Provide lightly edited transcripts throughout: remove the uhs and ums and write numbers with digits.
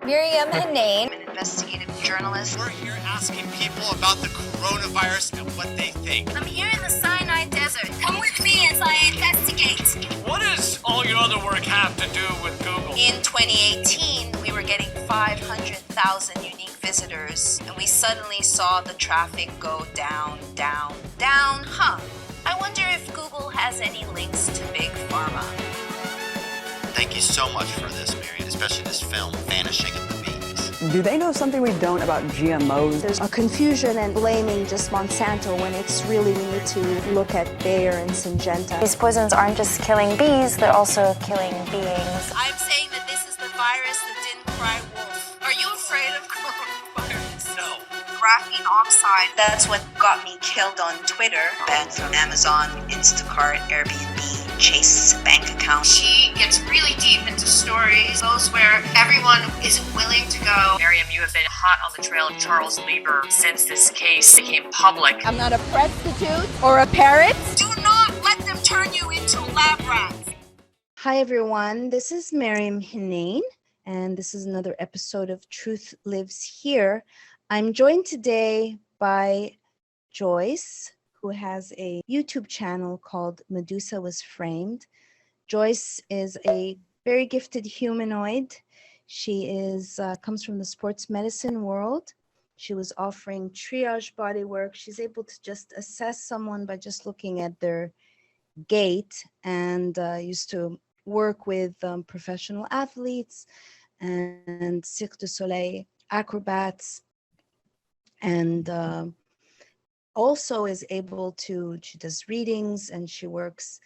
Maryam Henein, an investigative journalist. We're here asking people about the coronavirus and what they think. I'm here in the Sinai Desert. Come with me as I investigate. What does all your other work have to do with Google? In 2018, we were getting 500,000 unique visitors, and we suddenly saw the traffic go down. I wonder if Google has any links to Big Pharma. Thank you so much for this, Marion, especially this film, Vanishing of the Bees. Do they know something we don't about GMOs? There's a confusion and blaming just Monsanto when it's really we need to look at Bayer and Syngenta. These poisons aren't just killing bees, they're also killing beings. I'm saying that this is the virus that didn't cry wolf. Are you afraid of coronavirus? No. Graphene oxide, that's what got me killed on Twitter. Banned from Amazon, Instacart, Airbnb, Chase bank account. She gets really deep into stories, those where everyone is willing to go. Maryam, you have been hot on the trail of Charles Lieber since this case became public. I'm not a prostitute or a parrot. Do not let them turn you into lab rats. Hi everyone, this is Maryam Henein, and this is another episode of Truth Lives Here. I'm joined today by Joyce, who has a YouTube channel called MedusawasFramed. Joyce is a very gifted humanoid. She comes from the sports medicine world. She was offering triage bodywork. She's able to just assess someone by just looking at their gait, and used to work with professional athletes and Cirque du Soleil acrobats, and also is able to, she does readings and she works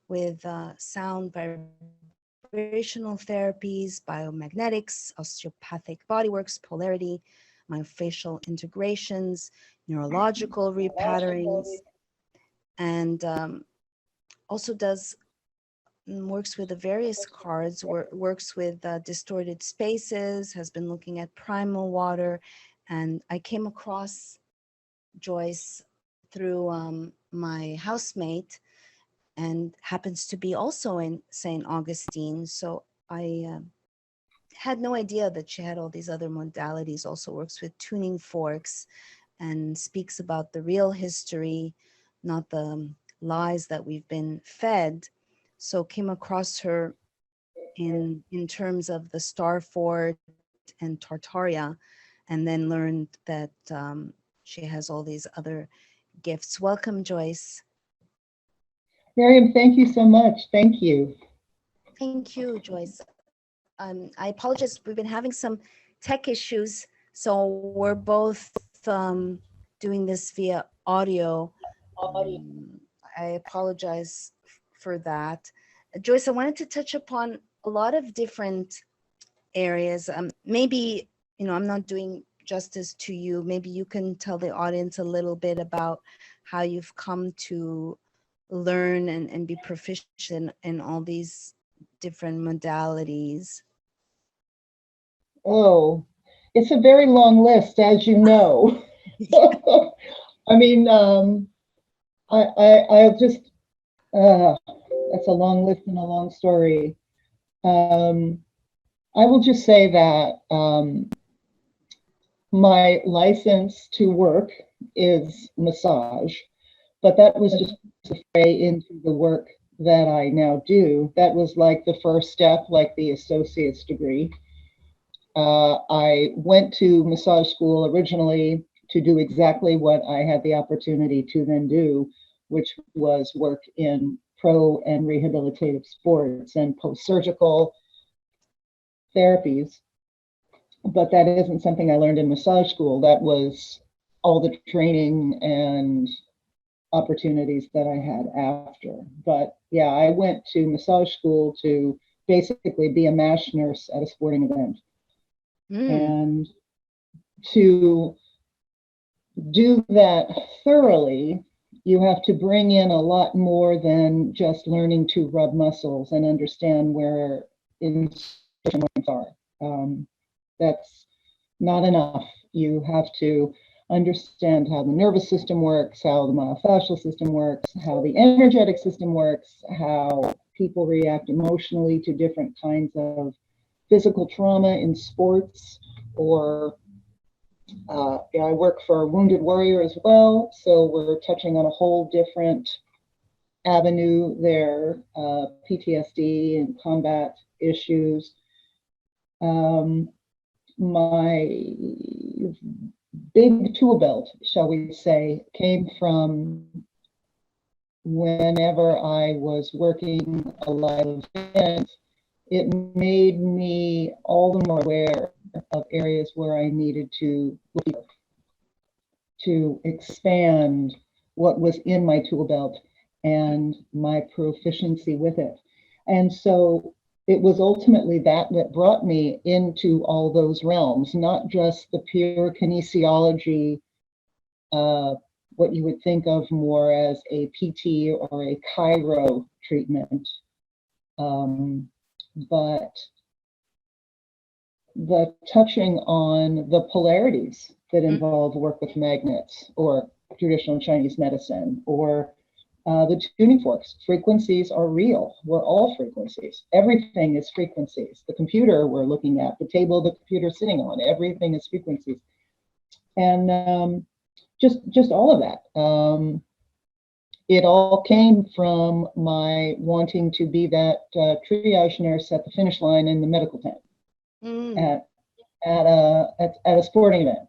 with sound vibrational therapies, biomagnetics, osteopathic bodyworks, polarity, myofascial integrations, neurological repatternings, and also works with the various cards, works with distorted spaces, has been looking at primal water. And I came across Joyce through my housemate, and happens to be also in St. Augustine. So I had no idea that she had all these other modalities, also works with tuning forks and speaks about the real history, not the lies that we've been fed. So came across her in terms of the Star Fort and Tartaria, and then learned that she has all these other gifts. Welcome, Joyce. Maryam, thank you so much. Thank you. Thank you, Joyce. I apologize. We've been having some tech issues, so we're both doing this via audio. I apologize for that. Joyce, I wanted to touch upon a lot of different areas. Maybe, I'm not doing justice to you. Maybe you can tell the audience a little bit about how you've come to learn and be proficient in all these different modalities. Oh, it's a very long list, as you know. I mean, I'll just, that's a long list and a long story. I will just say that my license to work is massage, but that was just a foray into the work that I now do. That was like the first step, like the associate's degree. I went to massage school originally to do exactly what I had the opportunity to then do, which was work in pro and rehabilitative sports and post-surgical therapies. But that isn't something I learned in massage school. That was all the training and opportunities that I had after. But yeah, I went to massage school to basically be a MASH nurse at a sporting event. And to do that thoroughly, you have to bring in a lot more than just learning to rub muscles and understand where insertion points are. That's not enough. You have to understand how the nervous system works, how the myofascial system works, how the energetic system works, how people react emotionally to different kinds of physical trauma in sports, or I work for a wounded warrior as well, so we're touching on a whole different avenue there, PTSD and combat issues. My big tool belt, shall we say, came from whenever I was working a live event. It made me all the more aware of areas where I needed to expand what was in my tool belt and my proficiency with it. And so it was ultimately that brought me into all those realms, not just the pure kinesiology, what you would think of more as a PT or a chiro treatment, but the touching on the polarities that involve work with magnets or traditional Chinese medicine, or the tuning forks. Frequencies are real. We're all frequencies. Everything is frequencies. The computer we're looking at, the table the computer's sitting on, everything is frequencies. And just all of that. It all came from my wanting to be that triage nurse at the finish line in the medical tent at a sporting event,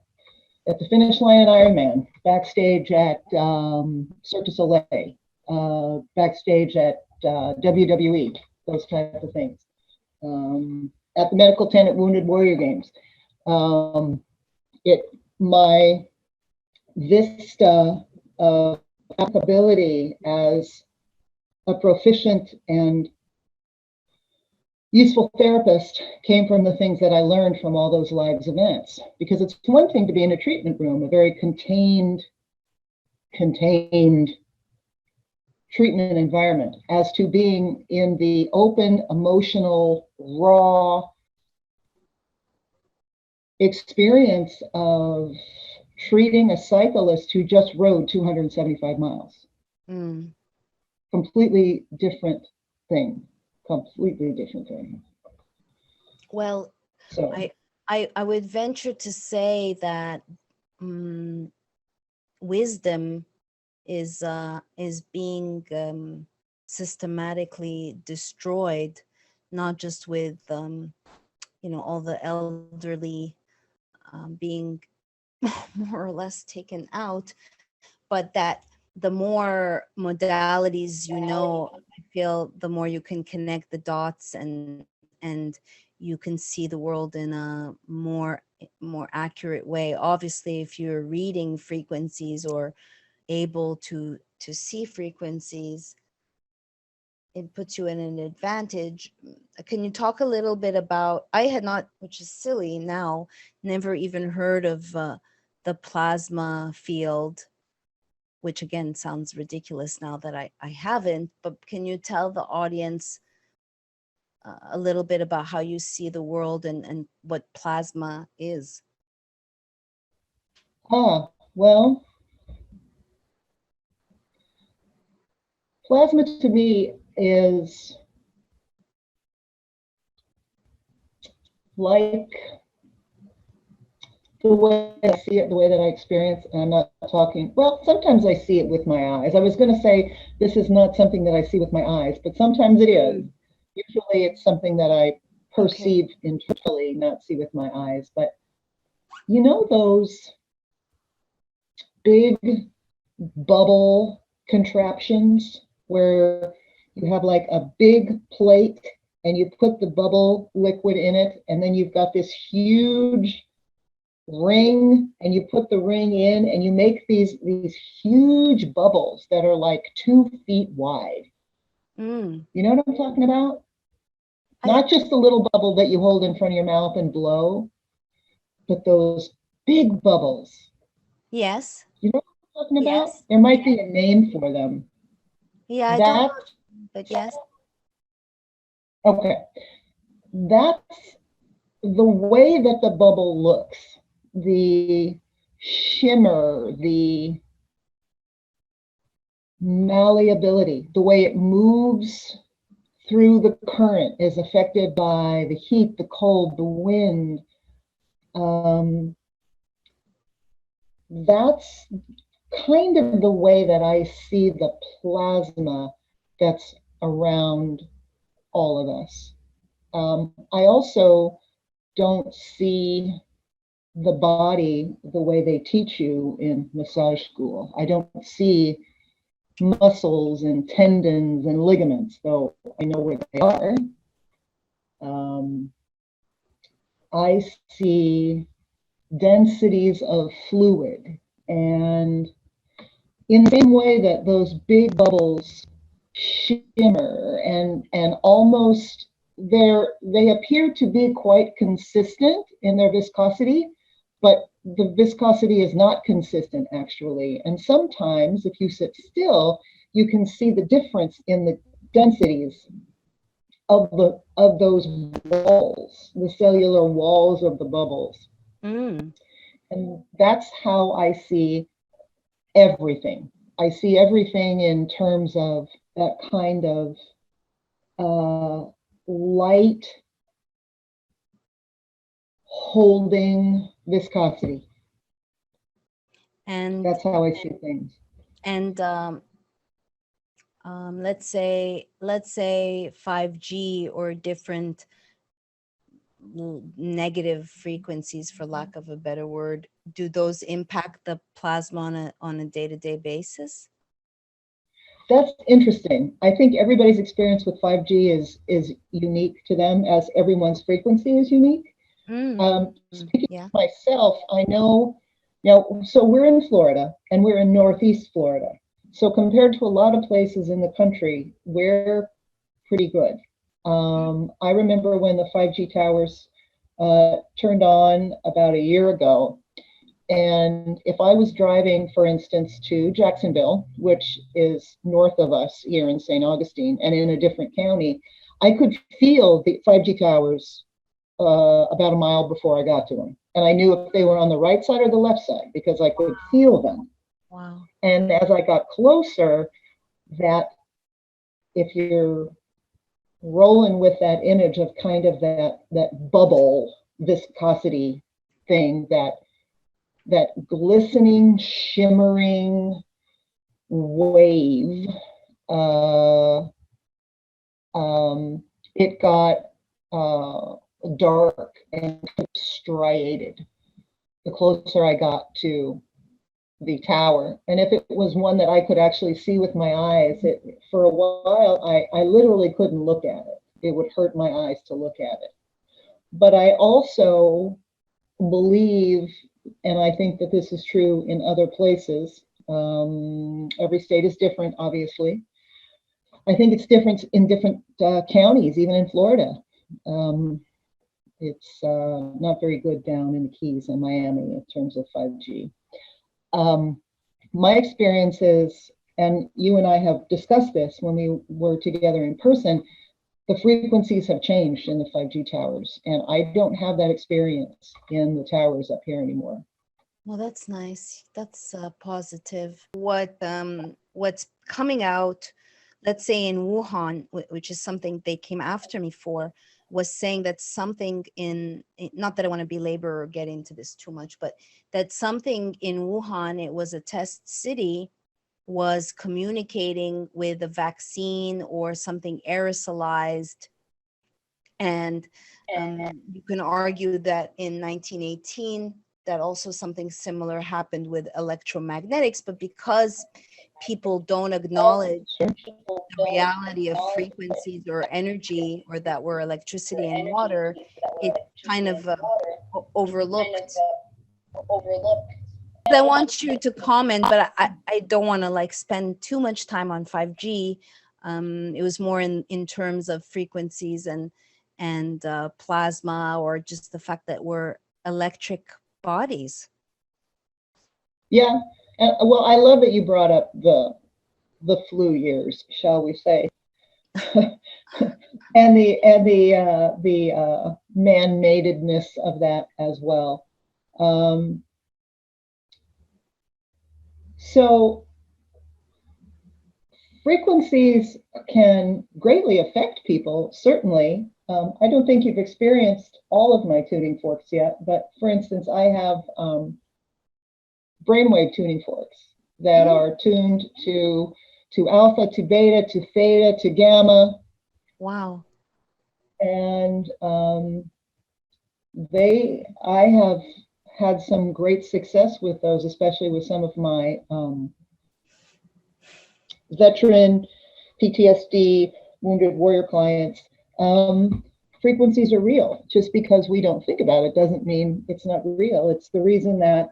at the finish line at Ironman, backstage at Cirque du Soleil, backstage at WWE, those types of things, at the medical tent at Wounded Warrior Games. My vista of applicability as a proficient and useful therapist came from the things that I learned from all those live events. Because it's one thing to be in a treatment room, a very contained treatment environment, as to being in the open, emotional, raw experience of treating a cyclist who just rode 275 miles. Completely different thing. Completely different thing. Well, so I would venture to say that wisdom is being systematically destroyed, not just with all the elderly being more or less taken out, but that the more modalities I feel the more you can connect the dots and you can see the world in a more accurate way. Obviously, if you're reading frequencies or able to see frequencies, it puts you in an advantage. Can you talk a little bit about, I had not, which is silly now, never even heard of the plasma field, which again sounds ridiculous now that I haven't, but can you tell the audience a little bit about how you see the world and what plasma is? Well, plasma to me is like the way I see it, the way that I experience, and I'm not talking, well, sometimes I see it with my eyes. I was going to say this is not something that I see with my eyes, but sometimes it is. Usually it's something that I perceive internally, not see with my eyes. But you know those big bubble contraptions where you have like a big plate and you put the bubble liquid in it, and then you've got this huge ring, and you put the ring in and you make these huge bubbles that are like 2 feet wide. You know what I'm talking about? Not just the little bubble that you hold in front of your mouth and blow, but those big bubbles. Yes. You know what I'm talking about? Yes. There might be a name for them. Yeah, I don't know, but yes. Okay. That's the way that the bubble looks. The shimmer, the malleability, the way it moves through the current is affected by the heat, the cold, the wind. That's kind of the way that I see the plasma that's around all of us. I also don't see the body the way they teach you in massage school. I don't see muscles and tendons and ligaments, though I know where they are. I see densities of fluid, and in the same way that those big bubbles shimmer and almost they appear to be quite consistent in their viscosity, but the viscosity is not consistent actually. And sometimes if you sit still, you can see the difference in the densities of those walls, the cellular walls of the bubbles. And that's how I see everything. I see everything in terms of that kind of light holding viscosity. And that's how I see things. And let's say 5G or different negative frequencies, for lack of a better word, do those impact the plasma on a day-to-day basis? That's interesting. I think everybody's experience with 5G is unique to them, as everyone's frequency is unique. Speaking of myself, I know, so we're in Florida and we're in Northeast Florida. So compared to a lot of places in the country, we're pretty good. I remember when the 5G towers turned on about a year ago. And if I was driving, for instance, to Jacksonville, which is north of us here in St. Augustine and in a different county, I could feel the 5G towers about a mile before I got to them. And I knew if they were on the right side or the left side because I could feel them. Wow. And as I got closer, that if you're rolling with that image of kind of that bubble viscosity thing, that glistening, shimmering wave, it got dark and striated the closer I got to the tower. And if it was one that I could actually see with my eyes, for a while, I literally couldn't look at it. It would hurt my eyes to look at it. But I also believe, and I think that this is true in other places, every state is different, obviously. I think it's different in different counties, even in Florida. It's not very good down in the Keys and Miami in terms of 5G. My experience is, and you and I have discussed this when we were together in person, the frequencies have changed in the 5G towers, and I don't have that experience in the towers up here anymore. Well, that's nice. That's positive. What's coming out, let's say in Wuhan, which is something they came after me for, was saying that something not that I want to belabor or get into this too much, but that something in Wuhan, it was a test city, was communicating with a vaccine or something aerosolized. And you can argue that in 1918, that also something similar happened with electromagnetics, but because people don't acknowledge the reality of frequencies or energy, or that we're electricity and water, it kind of overlooked. I want you to comment, but I don't want to like spend too much time on 5G. It was more in terms of frequencies and plasma, or just the fact that we're electric bodies. Yeah, well, I love that you brought up the flu years, shall we say, and the man-madedness of that as well. So frequencies can greatly affect people, certainly. I don't think you've experienced all of my tuning forks yet, but for instance, I have brainwave tuning forks that are tuned to alpha, to beta, to theta, to gamma. Wow. And I have had some great success with those, especially with some of my veteran PTSD wounded warrior clients. Frequencies are real. Just because we don't think about it doesn't mean it's not real. It's the reason that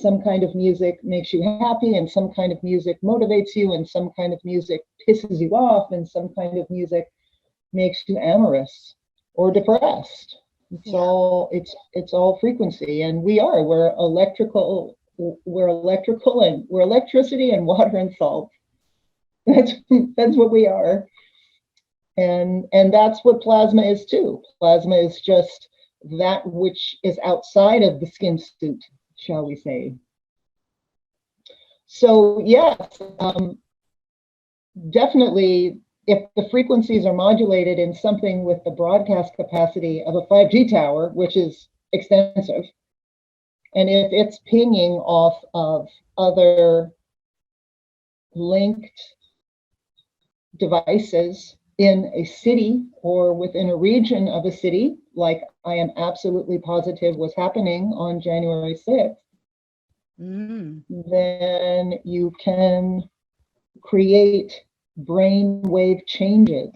some kind of music makes you happy, and some kind of music motivates you, and some kind of music pisses you off, and some kind of music makes you amorous or depressed. It's all frequency, and we're electrical, and we're electricity and water and salt. That's what we are. And that's what plasma is too. Plasma is just that which is outside of the skin suit, shall we say. So yes, definitely, if the frequencies are modulated in something with the broadcast capacity of a 5G tower, which is extensive, and if it's pinging off of other linked devices in a city or within a region of a city, like I am absolutely positive was happening on January 6th, then you can create brainwave changes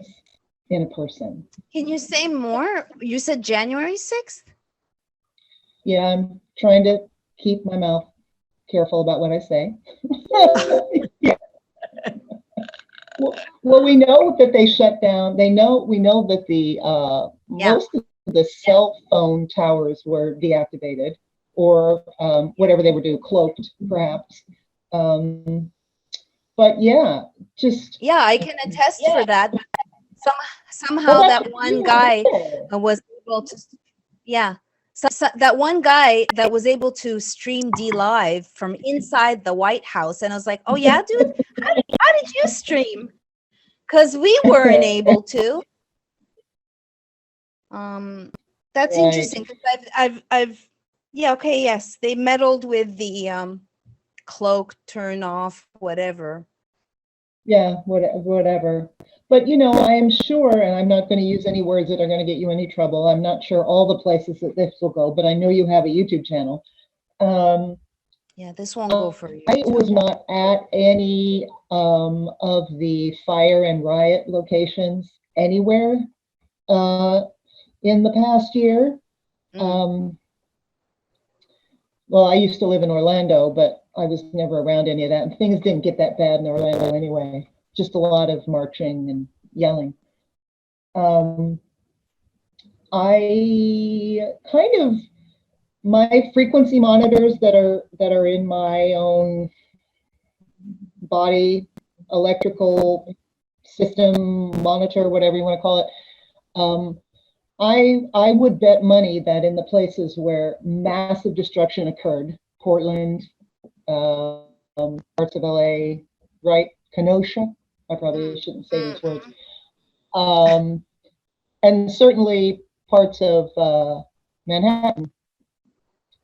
in a person. Can you say more? You said January 6th? Yeah, I'm trying to keep my mouth careful about what I say. Yeah. Well, we know that they shut down. We know that the most of the cell phone towers were deactivated, or whatever they were doing, cloaked, perhaps. But yeah, just I can attest for that. Somehow that one guy was able to, So that one guy that was able to stream D Live from inside the White House, and I was like, oh yeah, dude, how did you stream? Because we weren't able to. That's interesting, because yes, they meddled with the cloak, turn off, whatever. Yeah, whatever. But I am sure, and I'm not going to use any words that are going to get you any trouble. I'm not sure all the places that this will go, but I know you have a YouTube channel. Yeah, this won't go for you. I was not at any of the fire and riot locations anywhere in the past year. Well, I used to live in Orlando, but I was never around any of that. And things didn't get that bad in Orlando anyway. Just a lot of marching and yelling. My frequency monitors that are in my own body electrical system monitor, whatever you want to call it, I would bet money that in the places where massive destruction occurred, Portland, parts of LA, right, Kenosha, I probably shouldn't say these words, and certainly parts of Manhattan,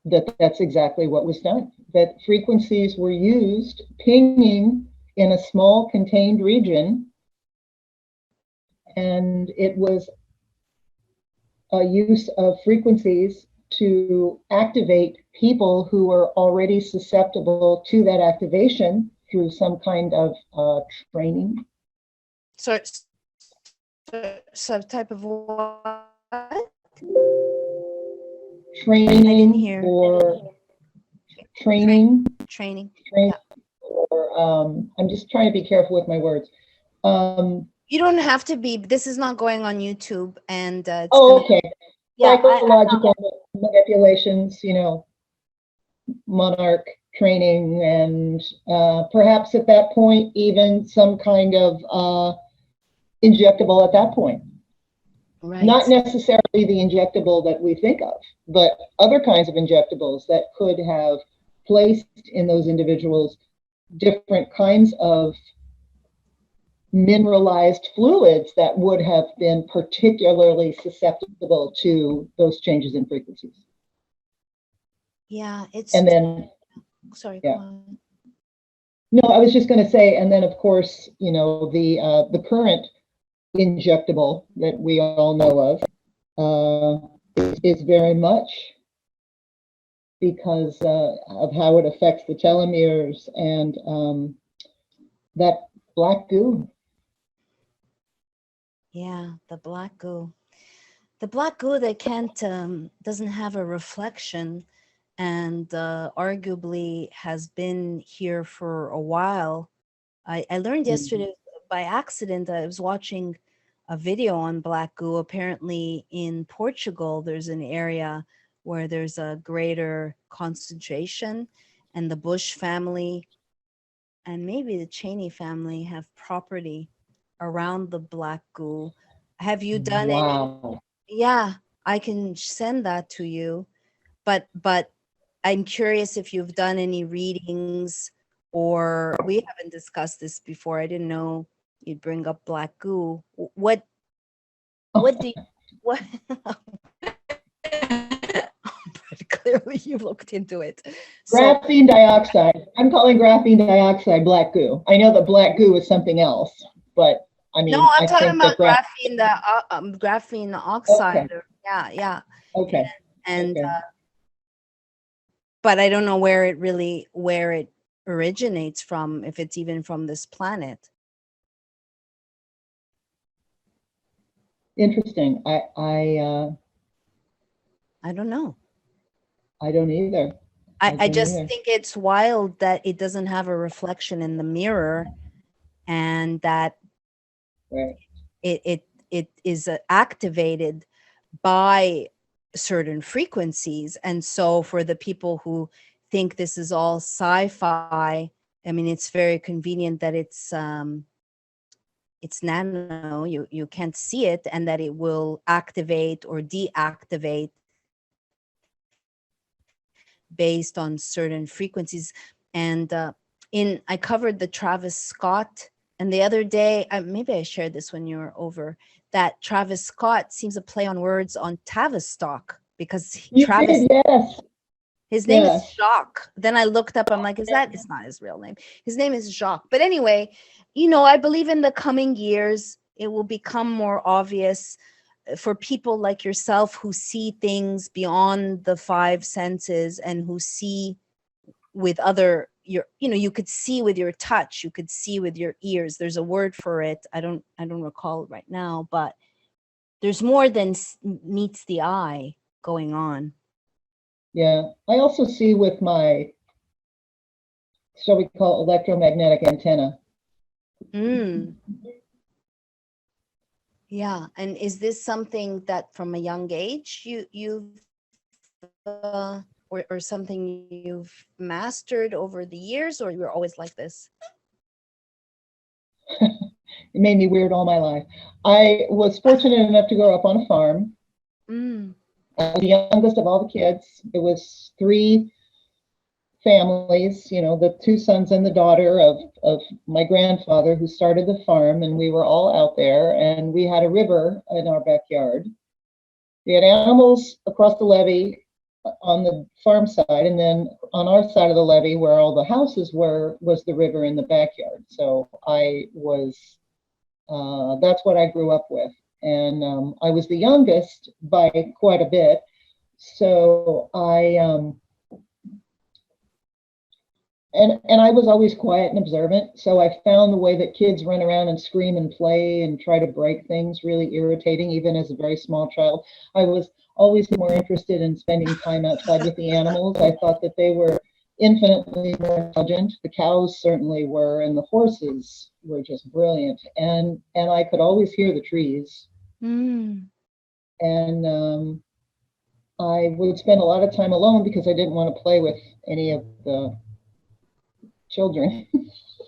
that's exactly what was done. That frequencies were used, pinging in a small contained region, and it was a use of frequencies to activate people who were already susceptible to that activation through some kind of training. So type of what? Training. I didn't hear. Or training. Training. Or I'm just trying to be careful with my words. You don't have to be. This is not going on YouTube, and okay. Psychological manipulations, monarch training, and perhaps at that point, even some kind of injectable at that point. Right. Not necessarily the injectable that we think of, but other kinds of injectables that could have placed in those individuals different kinds of mineralized fluids that would have been particularly susceptible to those changes in frequencies. Yeah, it's And then, sorry, yeah. go on. No, I was just going to say, and then of course, you know, the current injectable that we all know of is very much because of how it affects the telomeres and that black goo. Yeah, the black goo. The black goo that can't doesn't have a reflection, and arguably has been here for a while. I learned yesterday by accident. I was watching a video on black goo. Apparently in Portugal, there's an area where there's a greater concentration, and the Bush family and maybe the Cheney family have property around the black goo. Have you done any? Wow. Yeah, I can send that to you. But I'm curious if you've done any readings, or we haven't discussed this before. I didn't know you'd bring up black goo. What do you, what but clearly you looked into it. So Graphene dioxide. I'm calling graphene dioxide black goo. I know that black goo is something else, but I mean, no, I'm I talking think about that graphene oxide. Okay. Yeah. Okay. And Okay. but I don't know where it originates from, if it's even from this planet. Interesting. I don't know. I don't either. I don't just either. think it's wild that it doesn't have a reflection in the mirror, and that Right. it is activated by certain frequencies. And so for the people who think this is all sci-fi, I mean, it's very convenient that it's nano, you can't see it, and that it will activate or deactivate based on certain frequencies. And I covered the Travis Scott, and the other day, maybe I shared this when you were over, that Travis Scott seems to play on words on Tavistock, because You Travis, did, yes. his name is Yes. Jacques. Then I looked up, I'm like, it's not his real name. His name is Jacques. But anyway, I believe in the coming years, it will become more obvious for people like yourself who see things beyond the five senses, and who see with you could see with your touch, you could see with your ears. There's a word for it. I don't recall it right now, but there's more than meets the eye going on. Yeah. I also see with my, shall we call it, electromagnetic antenna. Yeah. And is this something that from a young age you've or something you've mastered over the years, or you were always like this? It made me weird all my life. I was fortunate enough to grow up on a farm. I was the youngest of all the kids. It was 3 families, the 2 sons and the daughter of my grandfather who started the farm, and we were all out there, and we had a river in our backyard. We had animals across the levee on the farm side, and then on our side of the levee where all the houses were was the river in the backyard. So that's what I grew up with. And I was the youngest by quite a bit. So and I was always quiet and observant. So I found the way that kids run around and scream and play and try to break things really irritating, even as a very small child. I was always more interested in spending time outside with the animals. I thought that they were infinitely more intelligent. The cows certainly were, and the horses were just brilliant. And I could always hear the trees. And I would spend a lot of time alone because I didn't want to play with any of the children.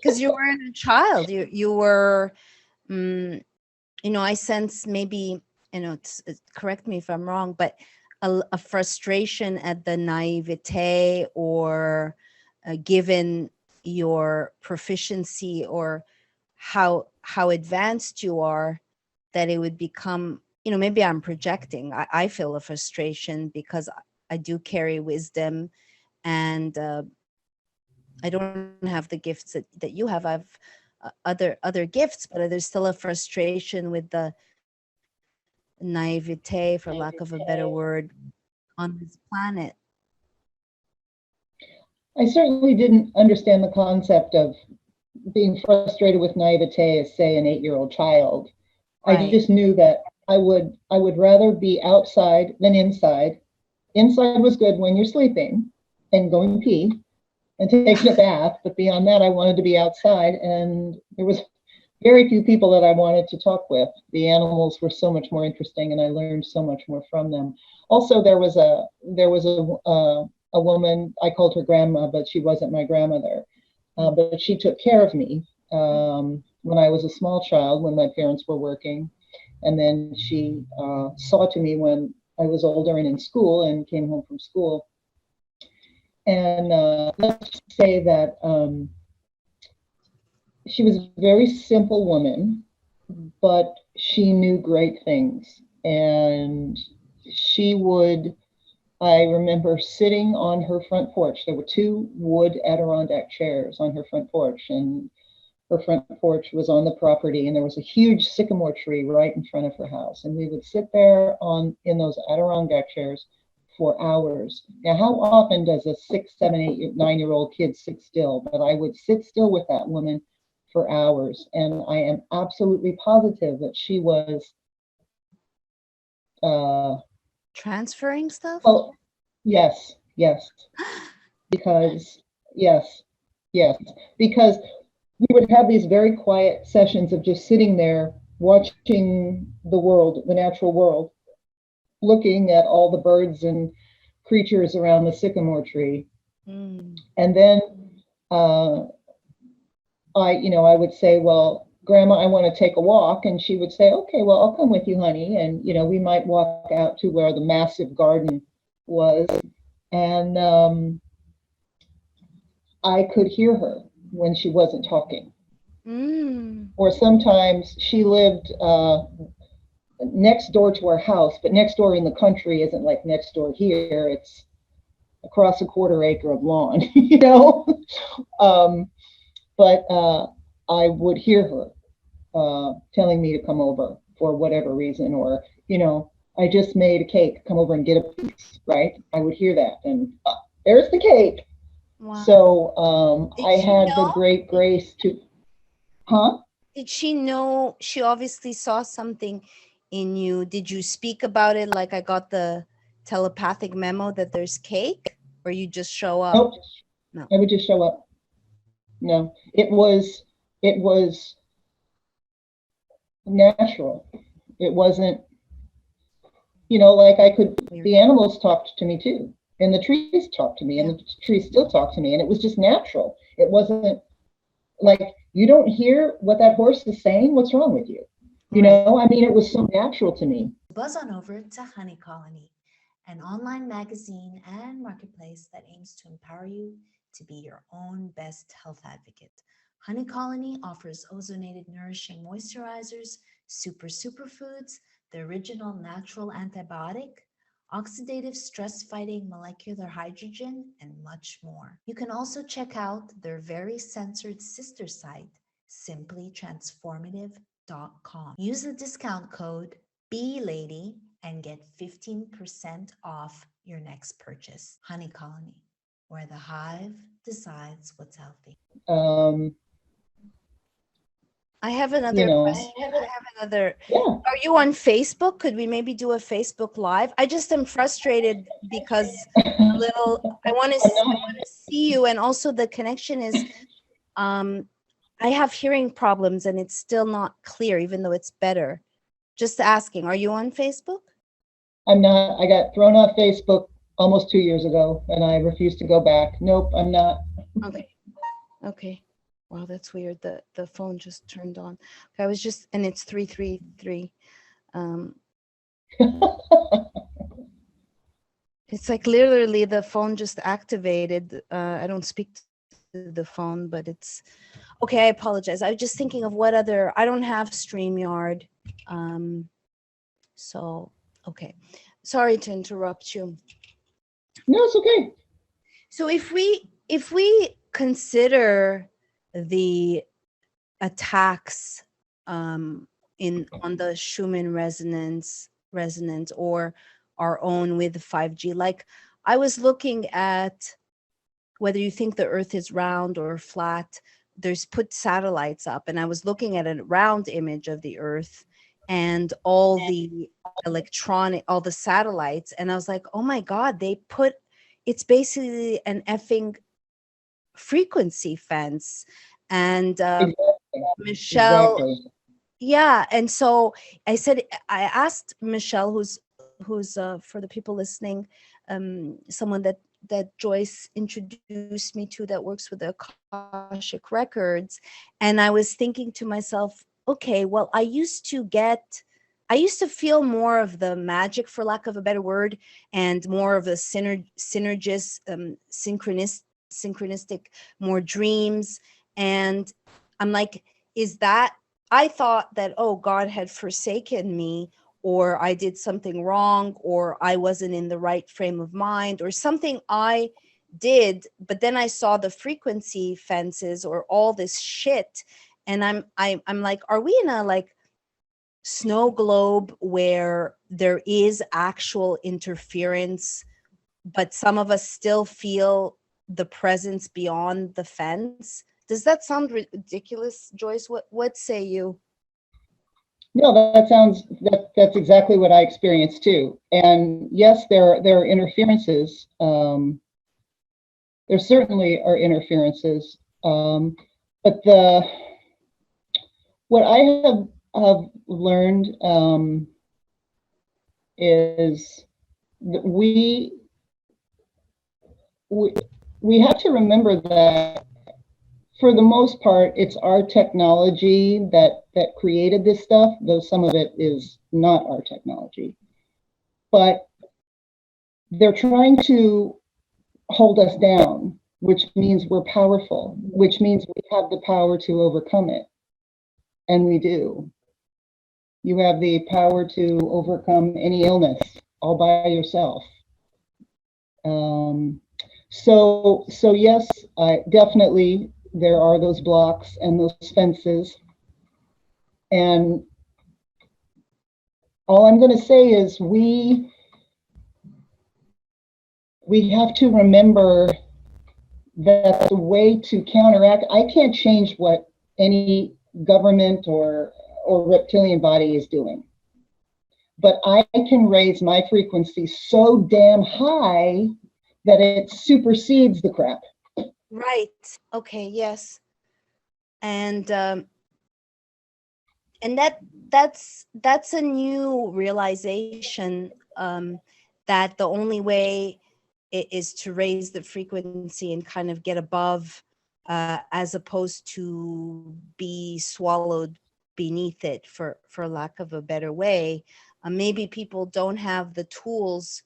Because you weren't a child. You were, I sense maybe, correct me if I'm wrong, but a frustration at the naivete, or given, your proficiency or how advanced you are, that it would become, maybe I'm projecting. I feel a frustration because I do carry wisdom, and I don't have the gifts that you have. I've other gifts, but there's still a frustration with the naivete, for lack of a better word, on this planet. I certainly didn't understand the concept of being frustrated with naivete as, say, an 8-year-old child. Right. I just knew that I would rather be outside than inside. Inside was good when you're sleeping and going to pee and taking a bath, but beyond that, I wanted to be outside, and there was very few people that I wanted to talk with. The animals were so much more interesting, and I learned so much more from them. Also, there was a woman, I called her grandma, but she wasn't my grandmother. But she took care of me when I was a small child, when my parents were working. And then she saw to me when I was older and in school and came home from school. And let's say that she was a very simple woman, but she knew great things. And she would, I remember sitting on her front porch. There were 2 wood Adirondack chairs on her front porch, and her front porch was on the property, and there was a huge sycamore tree right in front of her house. And we would sit there in those Adirondack chairs for hours. Now, how often does a 6, 7, 8, 9-year-old kid sit still? But I would sit still with that woman for hours, and I am absolutely positive that she was Transferring stuff? oh, yes, because yes, because we would have these very quiet sessions of just sitting there watching the world, the natural world, looking at all the birds and creatures around the sycamore tree. And then I would say, well, Grandma, I want to take a walk. And she would say, okay, well, I'll come with you, honey. And, we might walk out to where the massive garden was. And I could hear her when she wasn't talking. Or sometimes she lived next door to our house, but next door in the country isn't like next door here. It's across a 1/4 acre of lawn, But I would hear her telling me to come over for whatever reason, or, I just made a cake, come over and get a piece, right? I would hear that, and there's the cake. Wow. So I had the great grace to, Did she know? She obviously saw something in you. Did you speak about it like I got the telepathic memo that there's cake, or you just show up? Nope. No. I would just show up. No, it was natural. It wasn't, like the animals talked to me too, and the trees talked to me, and the trees still talk to me, and it was just natural. It wasn't like, you don't hear what that horse is saying? What's wrong with you? It was so natural to me. Buzz on over to Honey Colony, an online magazine and marketplace that aims to empower you to be your own best health advocate. Honey Colony offers ozonated nourishing moisturizers, superfoods, the original natural antibiotic, oxidative stress-fighting molecular hydrogen, and much more. You can also check out their very censored sister site, simplytransformative.com. Use the discount code BLADY and get 15% off your next purchase. Honey Colony, where the hive decides what's healthy. I have another question. Are you on Facebook? Could we maybe do a Facebook Live? I just am frustrated because I want to see you, and also the connection is, I have hearing problems and it's still not clear, even though it's better. Just asking, are you on Facebook? I'm not. I got thrown off Facebook almost 2 years ago, and I refuse to go back. Nope, I'm not. Okay. Wow, that's weird. The phone just turned on. I was just, and it's 333. It's like literally the phone just activated. I don't speak to to the phone, but it's okay. I apologize. I was just thinking of what other, I don't have StreamYard. So, okay. Sorry to interrupt you. No, it's okay. So if we consider the attacks on the Schumann resonance or our own with 5G, like I was looking at whether you think the earth is round or flat, there's put satellites up, and I was looking at a round image of the earth and all the all the satellites, and I was like, oh my God, it's basically an effing frequency fence. And Michelle, Exactly. yeah, and so I asked Michelle, who's for the people listening, someone that Joyce introduced me to that works with the Akashic records, and I was thinking to myself, okay, well, I used to feel more of the magic, for lack of a better word, and more of a synergist, synchronistic, more dreams. And I'm like, I thought that, oh, God had forsaken me, or I did something wrong, or I wasn't in the right frame of mind, or something I did. But then I saw the frequency fences or all this shit, and I'm like, are we in a like snow globe where there is actual interference, but some of us still feel the presence beyond the fence? Does that sound ridiculous, Joyce? What say you? No, that's exactly what I experienced too. And yes, there are interferences. There certainly are interferences. But what I have learned is that we have to remember that for the most part, it's our technology that created this stuff, though some of it is not our technology. But they're trying to hold us down, which means we're powerful, which means we have the power to overcome it. And we do. You have the power to overcome any illness all by yourself. So yes, definitely there are those blocks and those fences. And all I'm going to say is we have to remember that the way to counteract, I can't change what any government or reptilian body is doing, but I can raise my frequency so damn high that it supersedes the crap. Right. Okay. Yes. And that's a new realization, that the only way is to raise the frequency and kind of get above, as opposed to be swallowed beneath it, for lack of a better way. Maybe people don't have the tools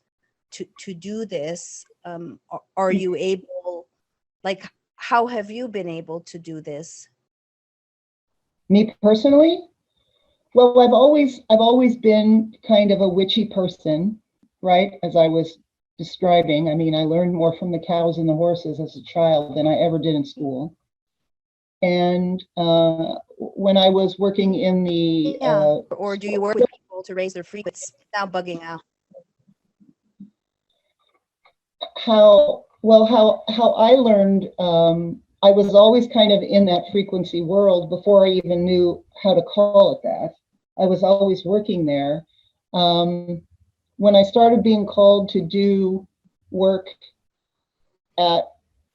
to do this. Are you able, like, how have you been able to do this? Me personally? Well, I've always been kind of a witchy person, right? As I was describing, I mean, I learned more from the cows and the horses as a child than I ever did in school. And when I was working in the or do you work with people to raise their frequency? Now bugging out. How I learned, I was always kind of in that frequency world before I even knew how to call it that. I was always working there. When I started being called to do work at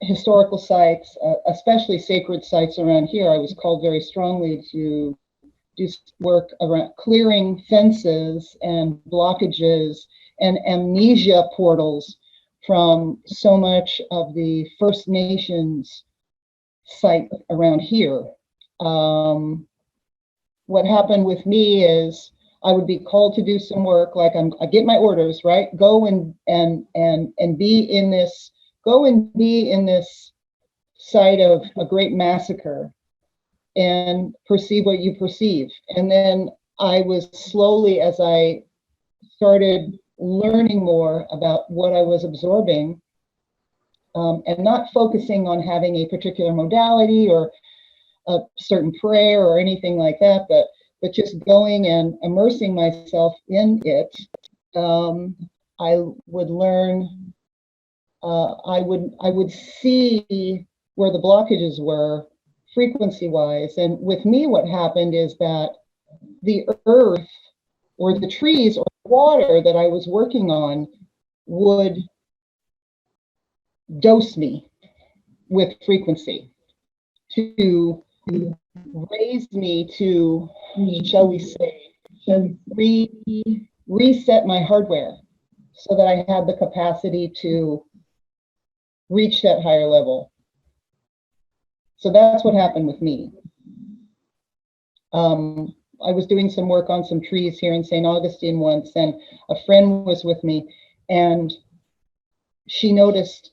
historical sites, especially sacred sites around here, I was called very strongly to do work around clearing fences and blockages and amnesia portals from so much of the First Nations site around here. What happened with me is I would be called to do some work, like I get my orders, right? Go and be in this site of a great massacre and perceive what you perceive. And then I was slowly, as I started learning more about what I was absorbing, and not focusing on having a particular modality or a certain prayer or anything like that, but just going and immersing myself in it, I would learn, I would see where the blockages were frequency-wise. And with me, what happened is that the earth or the trees or the water that I was working on would dose me with frequency to raise me to, shall we say, reset my hardware so that I had the capacity to reach that higher level. So that's what happened with me. I was doing some work on some trees here in St. Augustine once, and a friend was with me, and she noticed,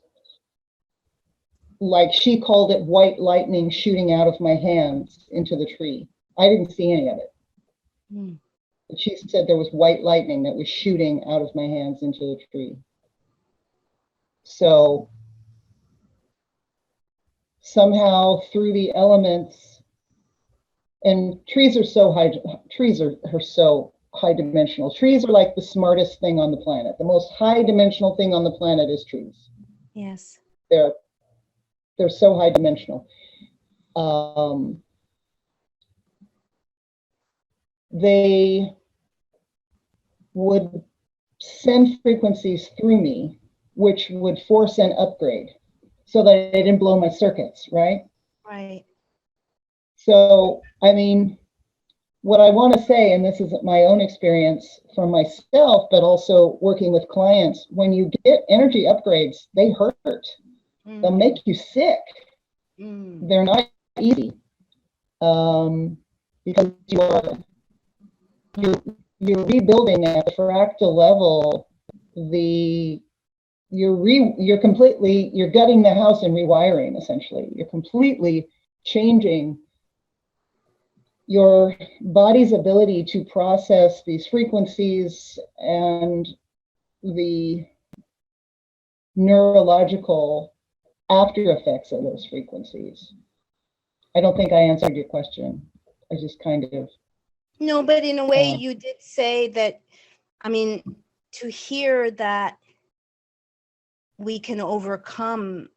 like she called it, white lightning shooting out of my hands into the tree. I didn't see any of it. But she said there was white lightning that was shooting out of my hands into the tree. So somehow through the elements, and trees are so high, trees are so high dimensional. Trees are like the smartest thing on the planet. The most high dimensional thing on the planet is trees. Yes. They're so high dimensional. They would send frequencies through me, which would force an upgrade so that I didn't blow my circuits, right? Right. So, I mean, what I want to say, and this is my own experience from myself, but also working with clients, when you get energy upgrades, they hurt. They'll make you sick. They're not easy, because you're rebuilding at the fractal level. You're gutting the house and rewiring, essentially. You're completely changing your body's ability to process these frequencies and the neurological after effects of those frequencies. I don't think I answered your question. I just kind of. No, but in a way you did say that, I mean, to hear that we can overcome,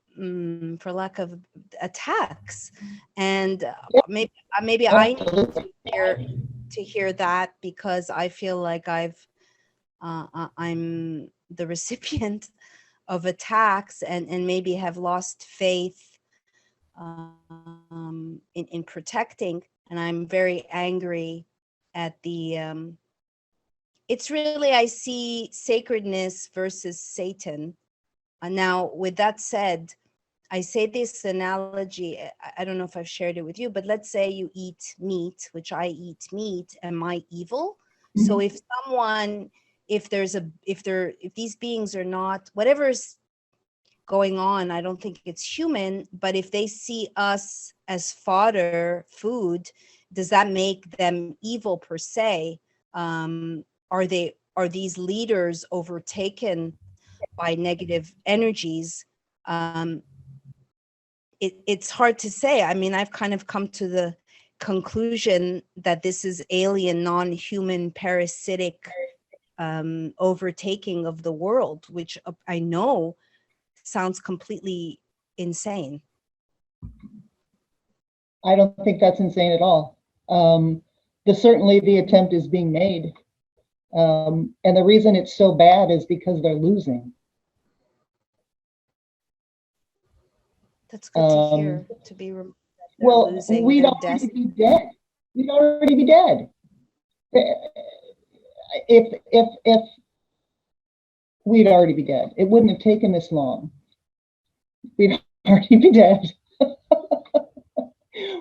for lack of attacks, and maybe I need to hear that, because I feel like I'm the recipient of attacks and maybe have lost faith in protecting, and I'm very angry at the it's really, I see sacredness versus Satan. Now, with that said, I say this analogy, I don't know if I've shared it with you, but let's say you eat meat, which I eat meat. Am I evil? So if someone, if these beings are not, whatever's going on, I don't think it's human, but if they see us as fodder, food, does that make them evil per se? Are these leaders overtaken by negative energies? It's hard to say. I mean, I've kind of come to the conclusion that this is alien, non-human, parasitic overtaking of the world, which I know sounds completely insane. I don't think that's insane at all. Certainly the attempt is being made. And the reason it's so bad is because they're losing. That's good to hear, to be well, losing. We'd already be dead. We'd already be dead. If we'd already be dead. It wouldn't have taken this long. We'd already be dead.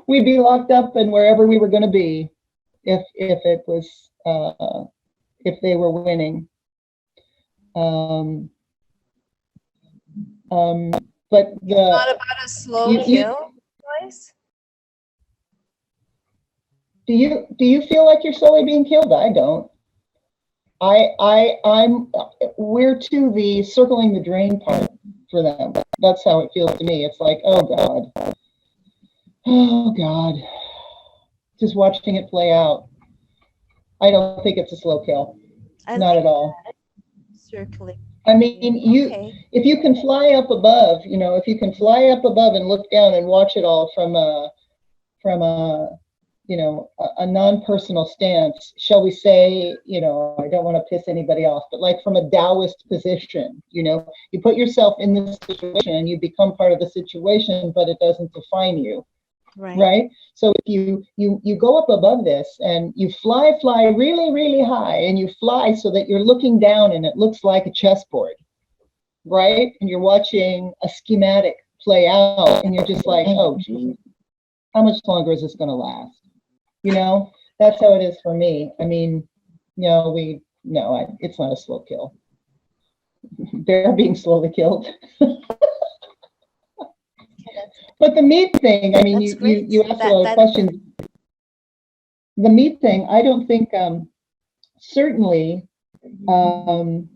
We'd be locked up and wherever we were going to be if it was if they were winning. But It's not about a slow kill, Joyce? do you feel like you're slowly being killed? I don't. We're to the circling the drain part for them. That's how it feels to me. It's like, oh God, just watching it play out. I don't think it's a slow kill, not at all. Circling. I mean, if you can fly up above, if you can fly up above and look down and watch it all from a non-personal stance, shall we say, I don't want to piss anybody off, but like from a Taoist position, you put yourself in this situation, you become part of the situation, but it doesn't define you. Right. So if you go up above this and you fly really, really high, and you fly so that you're looking down and it looks like a chessboard, right? And you're watching a schematic play out, and you're just like, oh, geez, how much longer is this going to last? That's how it is for me. I mean, it's not a slow kill. They're being slowly killed. But the meat thing, I mean, you asked a lot of questions. The meat thing, I don't think, certainly, so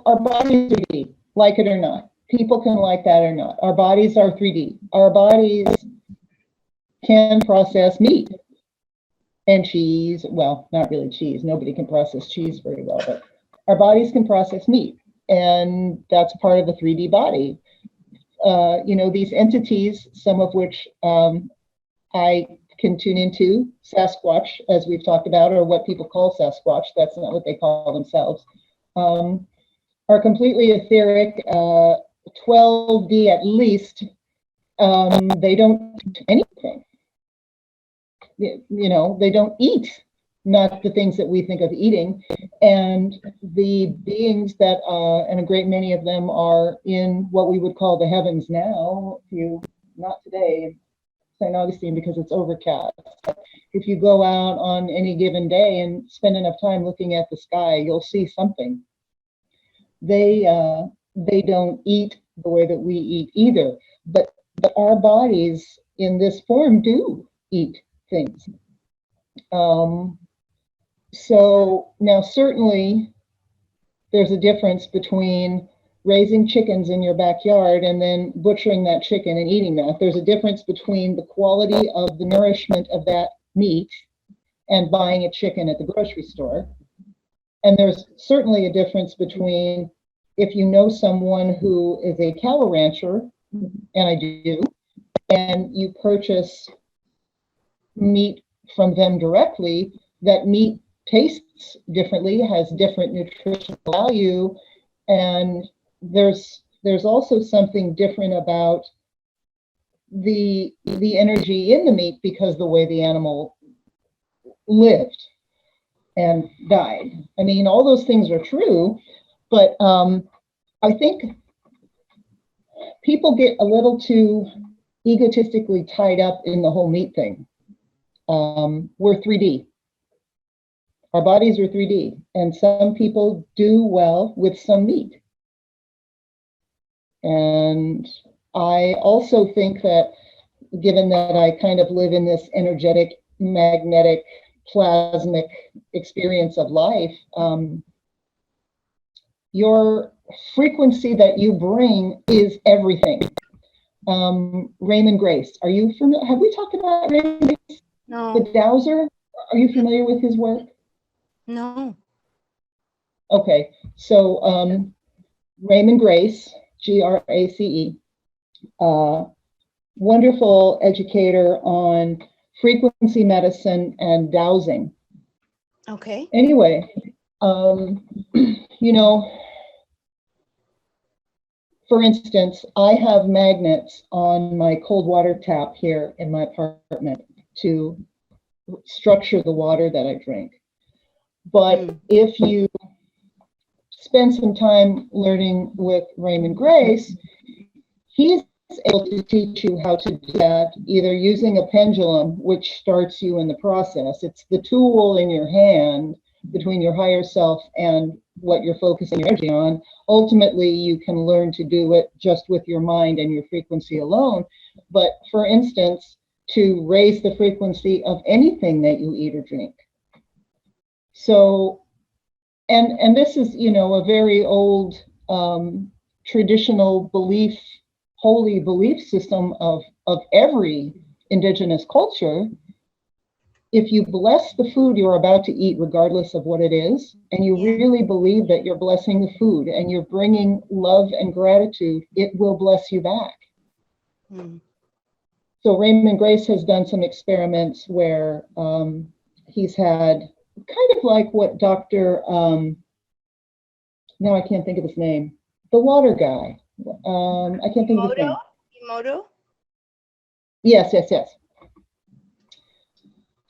our bodies are 3D, like it or not. People can like that or not. Our bodies are 3D. Our bodies can process meat and cheese. Well, not really cheese. Nobody can process cheese very well, but our bodies can process meat. And that's part of the 3D body. These entities, some of which I can tune into, Sasquatch, as we've talked about, or what people call Sasquatch, that's not what they call themselves, are completely etheric, 12D at least. They don't do anything. They don't eat. Not the things that we think of eating. And the beings that, and a great many of them are in what we would call the heavens now, not today, St. Augustine, because it's overcast. If you go out on any given day and spend enough time looking at the sky, you'll see something. They don't eat the way that we eat either, but our bodies in this form do eat things. So now certainly there's a difference between raising chickens in your backyard and then butchering that chicken and eating that. There's a difference between the quality of the nourishment of that meat and buying a chicken at the grocery store. And there's certainly a difference between, if you know someone who is a cattle rancher, and I do, and you purchase meat from them directly, that meat tastes differently, has different nutritional value, and there's also something different about the energy in the meat because the way the animal lived and died. I mean, all those things are true, but I think people get a little too egotistically tied up in the whole meat thing. We're 3D. Our bodies are 3D, and some people do well with some meat. And I also think that, given that I kind of live in this energetic, magnetic, plasmic experience of life, your frequency that you bring is everything. Raymond Grace, are you familiar? Have we talked about Raymond Grace? No. The Dowser? Are you familiar with his work? No. Okay, so Raymond Grace, Grace, wonderful educator on frequency medicine and dowsing. Okay. Anyway, for instance, I have magnets on my cold water tap here in my apartment to structure the water that I drink. But if you spend some time learning with Raymond Grace, he's able to teach you how to do that, either using a pendulum, which starts you in the process. It's the tool in your hand, between your higher self and what you're focusing your energy on. Ultimately, you can learn to do it just with your mind and your frequency alone. But for instance, to raise the frequency of anything that you eat or drink. So, and this is, you know, a very old traditional belief, holy belief system of every indigenous culture. If you bless the food you're about to eat, regardless of what it is, and you really believe that you're blessing the food and you're bringing love and gratitude, it will bless you back. So Raymond Grace has done some experiments where he's had kind of like what Dr. Now I can't think of his name, the water guy. I can't think of his name. Emoto? Yes.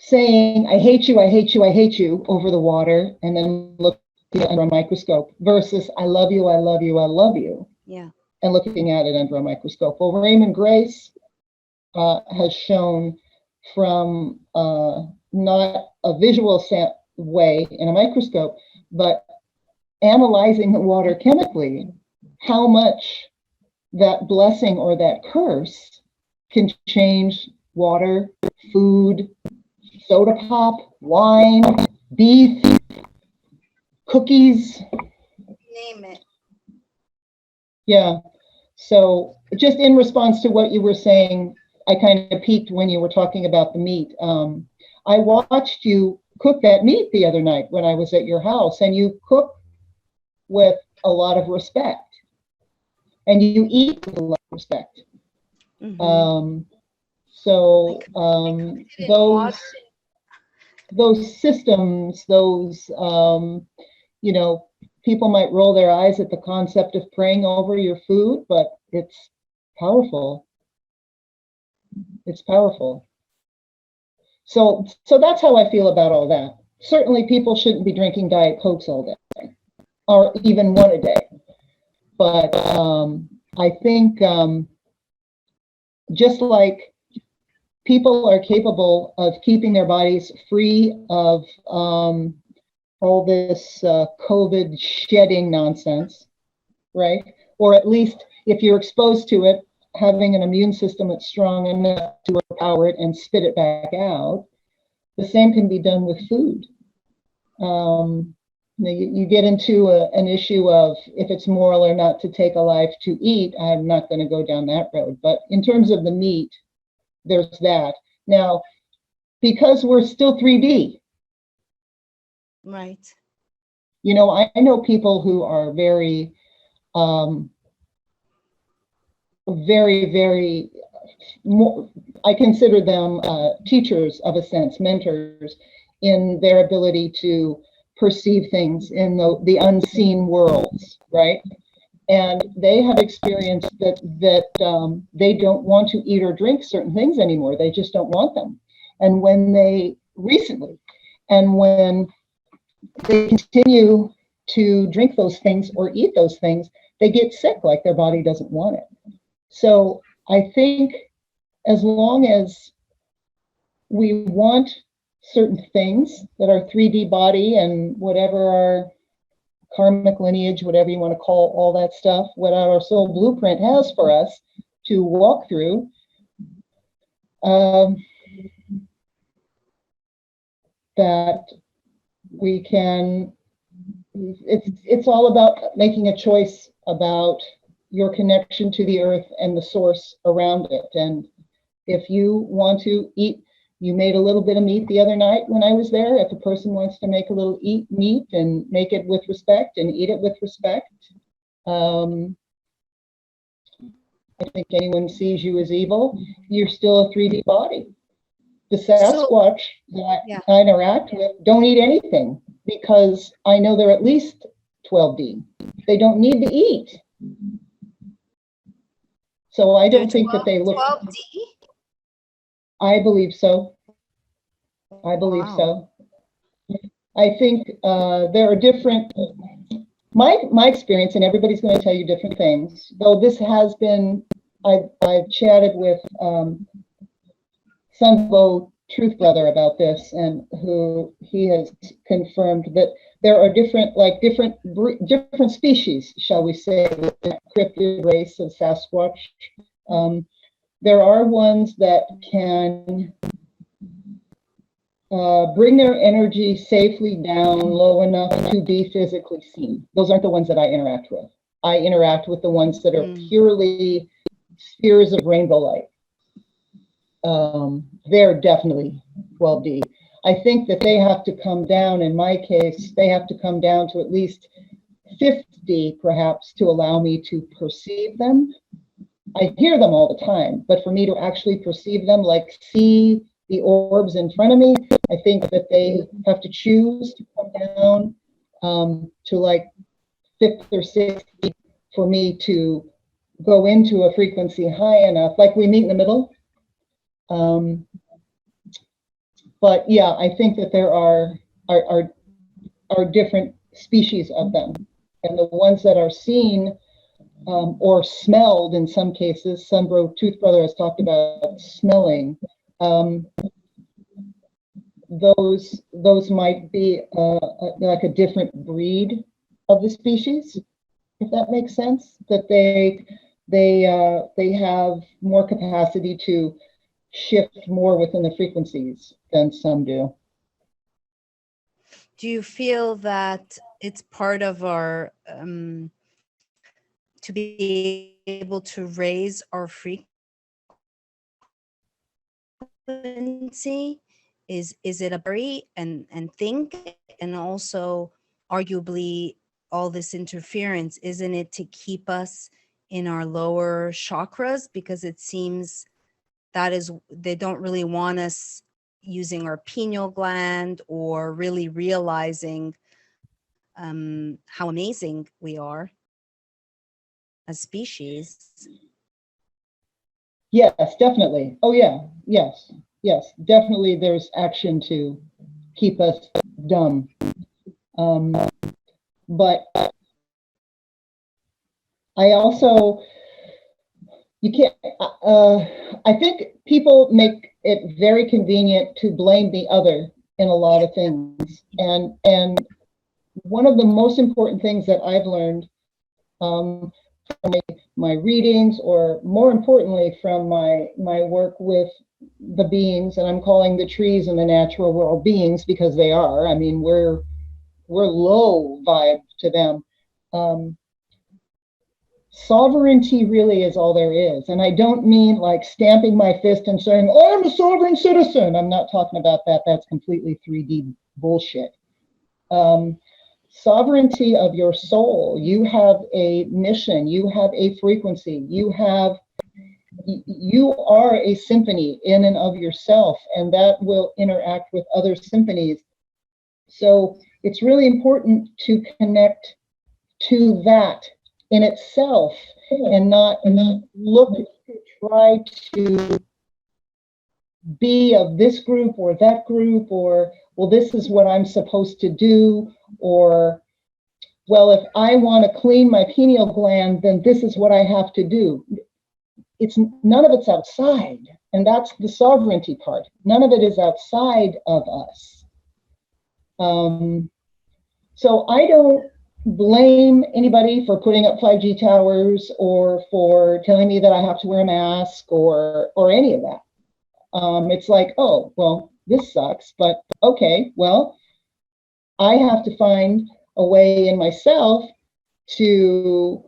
Saying, I hate you, I hate you, I hate you over the water, and then looking under a microscope versus I love you, I love you, I love you. Yeah. And looking at it under a microscope. Well, Raymond Grace has shown from not a visual way in a microscope, but analyzing the water chemically, how much that blessing or that curse can change water, food, soda pop, wine, beef, cookies. Name it. Yeah. So just in response to what you were saying, I kind of peeked when you were talking about the meat. I watched you cook that meat the other night when I was at your house, and you cook with a lot of respect, and you eat with a lot of respect. Those systems, those, you know, people might roll their eyes at the concept of praying over your food, but it's powerful. It's powerful. So that's how I feel about all that. Certainly people shouldn't be drinking Diet Cokes all day, or even one a day. But I think just like people are capable of keeping their bodies free of all this COVID shedding nonsense, right? Or at least if you're exposed to it, having an immune system that's strong enough to overpower it and spit it back out. The same can be done with food. You get into an issue of if it's moral or not to take a life to eat. I'm not going to go down that road. But in terms of the meat, there's that. Now, because we're still 3D. Right. You know, I know people who are very, very, I consider them teachers of a sense, mentors in their ability to perceive things in the unseen worlds, right? And they have experienced that they don't want to eat or drink certain things anymore. They just don't want them. And when they when they continue to drink those things or eat those things, they get sick, like their body doesn't want it. So I think as long as we want certain things that our 3D body and whatever our karmic lineage, whatever you want to call all that stuff, what our soul blueprint has for us to walk through, that we can, it's all about making a choice about your connection to the earth and the source around it. And if you want to eat, you made a little bit of meat the other night when I was there. If a person wants to make a little meat and make it with respect and eat it with respect, I think anyone sees you as evil, you're still a 3D body. The Sasquatch that I interact with don't eat anything because I know they're at least 12D. They don't need to eat. So I don't think that they look. 12D? I believe so. I believe so. I think there are different, my experience, and everybody's going to tell you different things, though this has been, I've chatted with Sunbo truth brother about this, and who he has confirmed that there are different species, shall we say, within the cryptid race of Sasquatch. There are ones that can bring their energy safely down low enough to be physically seen. Those aren't the ones that I interact with. I interact with the ones that are purely spheres of rainbow light. They're definitely 12D. I think that they have to come down, in my case, they have to come down to at least 50 perhaps to allow me to perceive them. I hear them all the time, but for me to actually perceive them, like see the orbs in front of me, I think that they have to choose to come down to like 50 or 60 for me to go into a frequency high enough, like we meet in the middle. But yeah, I think that there are different species of them, and the ones that are seen or smelled in some cases. Some Tooth Brother has talked about smelling. Those might be like a different breed of the species, if that makes sense. That they have more capacity to shift more within the frequencies than some do. Do you feel that it's part of our to be able to raise our frequency? Is it a worry and think, and also arguably all this interference, isn't it to keep us in our lower chakras? Because it seems that is, they don't really want us using our pineal gland or really realizing how amazing we are as species. Yes, definitely. Oh yeah, yes, definitely there's action to keep us dumb. But I also, you can't, I think people make it very convenient to blame the other in a lot of things. And one of the most important things that I've learned from my readings, or more importantly from my work with the beings, and I'm calling the trees in the natural world beings because they are. I mean, we're low vibe to them. Sovereignty really is all there is. And I don't mean like stamping my fist and saying, I'm a sovereign citizen. I'm not talking about that. That's completely 3D bullshit. Sovereignty of your soul. You have a mission. You have a frequency. You are a symphony in and of yourself, and that will interact with other symphonies. So it's really important to connect to that in itself, and not look to try to be of this group or that group, or, well, this is what I'm supposed to do, or, well, if I want to clean my pineal gland, then this is what I have to do. It's none of it's outside, and that's the sovereignty part. None of it is outside of us. So I don't blame anybody for putting up 5G towers or for telling me that I have to wear a mask or any of that. It's like, oh, well, this sucks, but okay, well, I have to find a way in myself to,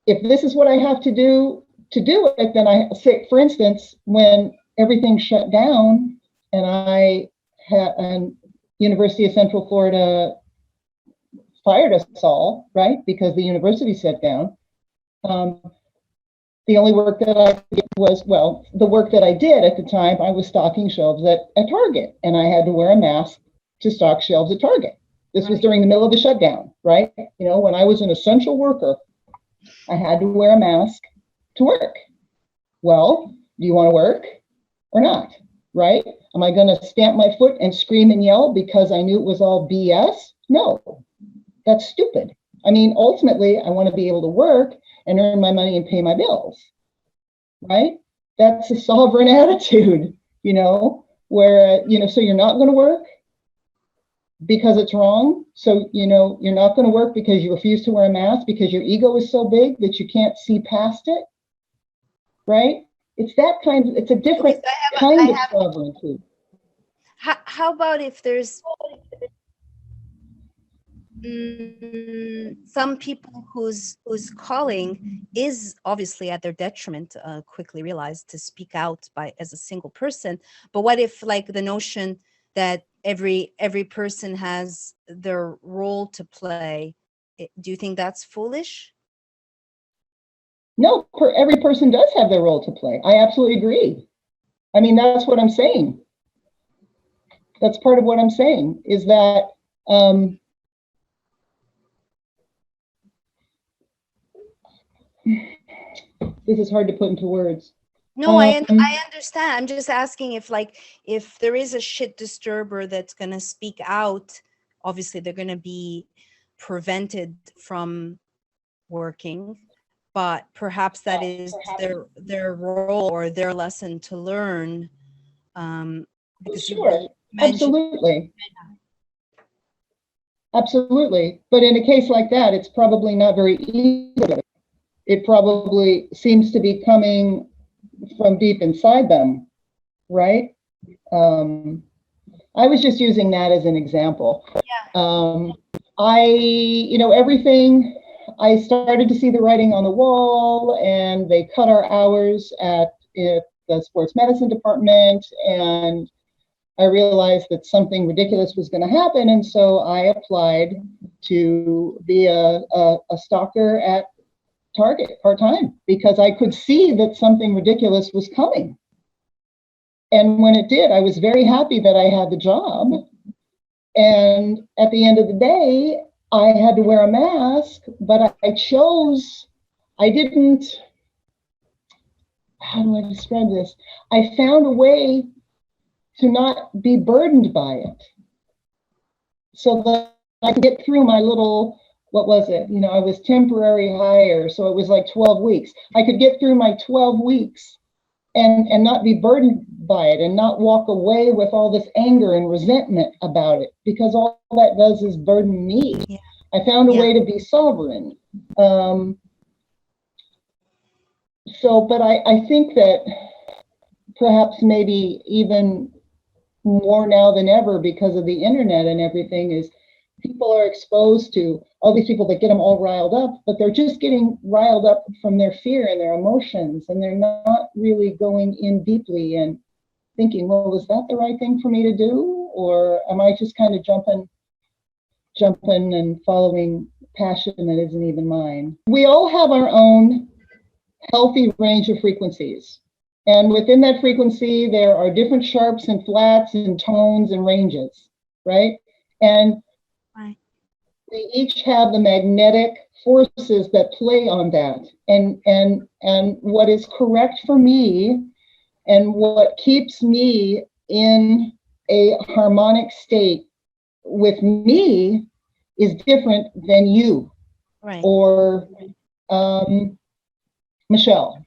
if this is what I have to do it, then I say, for instance, when everything shut down and I had, and University of Central Florida fired us all, right? Because the university shut down. The only work that I did was, well, the work that I did at the time, I was stocking shelves at Target, and I had to wear a mask to stock shelves at Target. This was during the middle of the shutdown, right? You know, when I was an essential worker, I had to wear a mask to work. Well, do you want to work or not, right? Am I going to stamp my foot and scream and yell because I knew it was all BS? No. That's stupid. I mean, ultimately, I want to be able to work and earn my money and pay my bills, right? That's a sovereign attitude, you know? where, so you're not going to work because it's wrong. So, you're not going to work because you refuse to wear a mask because your ego is so big that you can't see past it, right? It's a different kind of sovereignty. How about if there's some people whose calling is obviously at their detriment, quickly realized, to speak out as a single person, but what if like the notion that every person has their role to play, do you think that's foolish? No, every person does have their role to play. I absolutely agree. I mean, that's what I'm saying. That's part of what I'm saying, is that this is hard to put into words. No, I understand. I'm just asking if there is a shit disturber that's going to speak out, obviously they're going to be prevented from working, but perhaps that is their role or their lesson to learn. Because sure, absolutely. Absolutely. But in a case like that, it's probably not very easy. It probably seems to be coming from deep inside them, right? I was just using that as an example. Yeah. Everything, I started to see the writing on the wall, and they cut our hours at the sports medicine department, and I realized that something ridiculous was going to happen, and so I applied to be a stalker at Target part-time because I could see that something ridiculous was coming. And when it did, I was very happy that I had the job. And at the end of the day, I had to wear a mask, but I didn't, how do I describe this? I found a way to not be burdened by it so that I could get through my little, what was it? I was temporary hire, so it was like 12 weeks. I could get through my 12 weeks and not be burdened by it and not walk away with all this anger and resentment about it, because all that does is burden me. Yeah. I found a way to be sovereign. But I think that perhaps maybe even more now than ever, because of the internet and everything, is people are exposed to all these people that get them all riled up, but they're just getting riled up from their fear and their emotions, and they're not really going in deeply and thinking, well, is that the right thing for me to do? Or am I just kind of jumping and following passion that isn't even mine? We all have our own healthy range of frequencies. And within that frequency, there are different sharps and flats and tones and ranges, right? And we each have the magnetic forces that play on that. And what is correct for me and what keeps me in a harmonic state with me is different than you, right, or Michelle,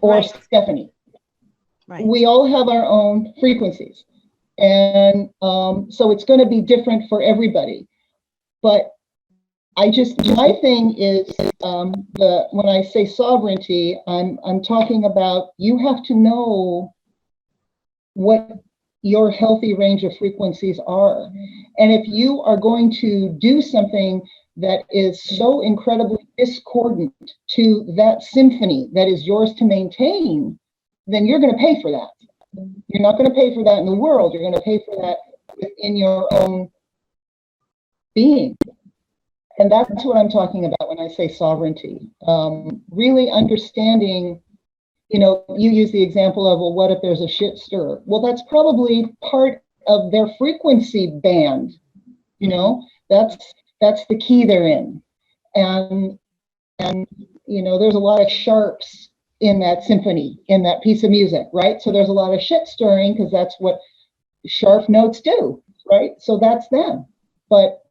or Stephanie. Right. We all have our own frequencies. And so it's going to be different for everybody. But my thing is, when I say sovereignty, I'm talking about you have to know what your healthy range of frequencies are. And if you are going to do something that is so incredibly discordant to that symphony that is yours to maintain, then you're going to pay for that. You're not going to pay for that in the world. You're going to pay for that within your own being. And that's what I'm talking about when I say sovereignty. Really understanding, you use the example of, well, what if there's a shit stir? Well, that's probably part of their frequency band. That's the key they're in. And there's a lot of sharps in that symphony, in that piece of music, right? So there's a lot of shit stirring because that's what sharp notes do, right? So that's them. But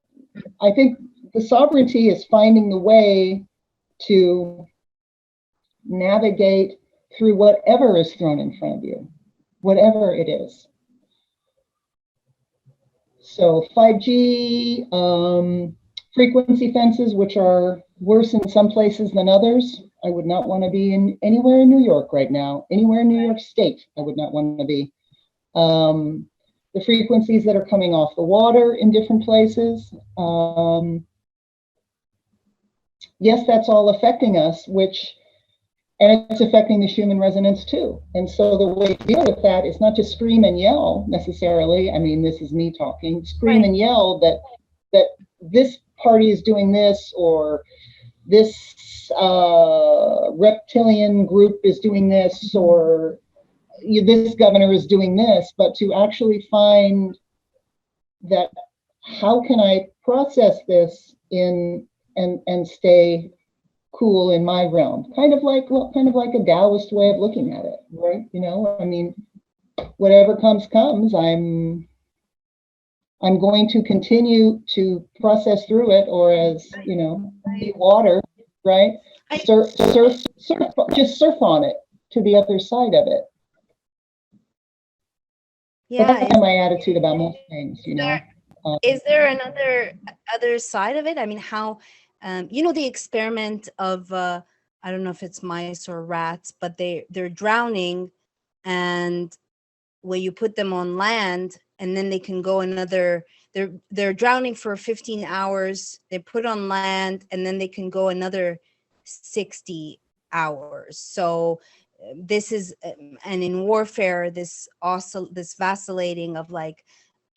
I think the sovereignty is finding the way to navigate through whatever is thrown in front of you, whatever it is. So 5G, frequency fences, which are worse in some places than others. I would not want to be anywhere in New York right now. Anywhere in New York State, I would not want to be. The frequencies that are coming off the water in different places. Yes, that's all affecting us, and it's affecting the human resonance too. And so the way to deal with that is not just scream and yell necessarily. I mean, this is me talking. Scream and yell that this party is doing this, or this reptilian group is doing this, or this governor is doing this, but to actually find that, how can I process this and stay cool in my realm, kind of like a Taoist way of looking at it, right? You know, I mean, whatever comes, I'm going to continue to process through it, or as you know, be water, right? Surf, just surf on it to the other side of it. Yeah, but that's my attitude about most things, you know. Is there another side of it? I mean, how, you know, the experiment of I don't know if it's mice or rats, but they're drowning, and where you put them on land, and then they can go another. They're drowning for 15 hours. They put on land, and then they can go another 60 hours. So this is, and in warfare, this vacillating of like,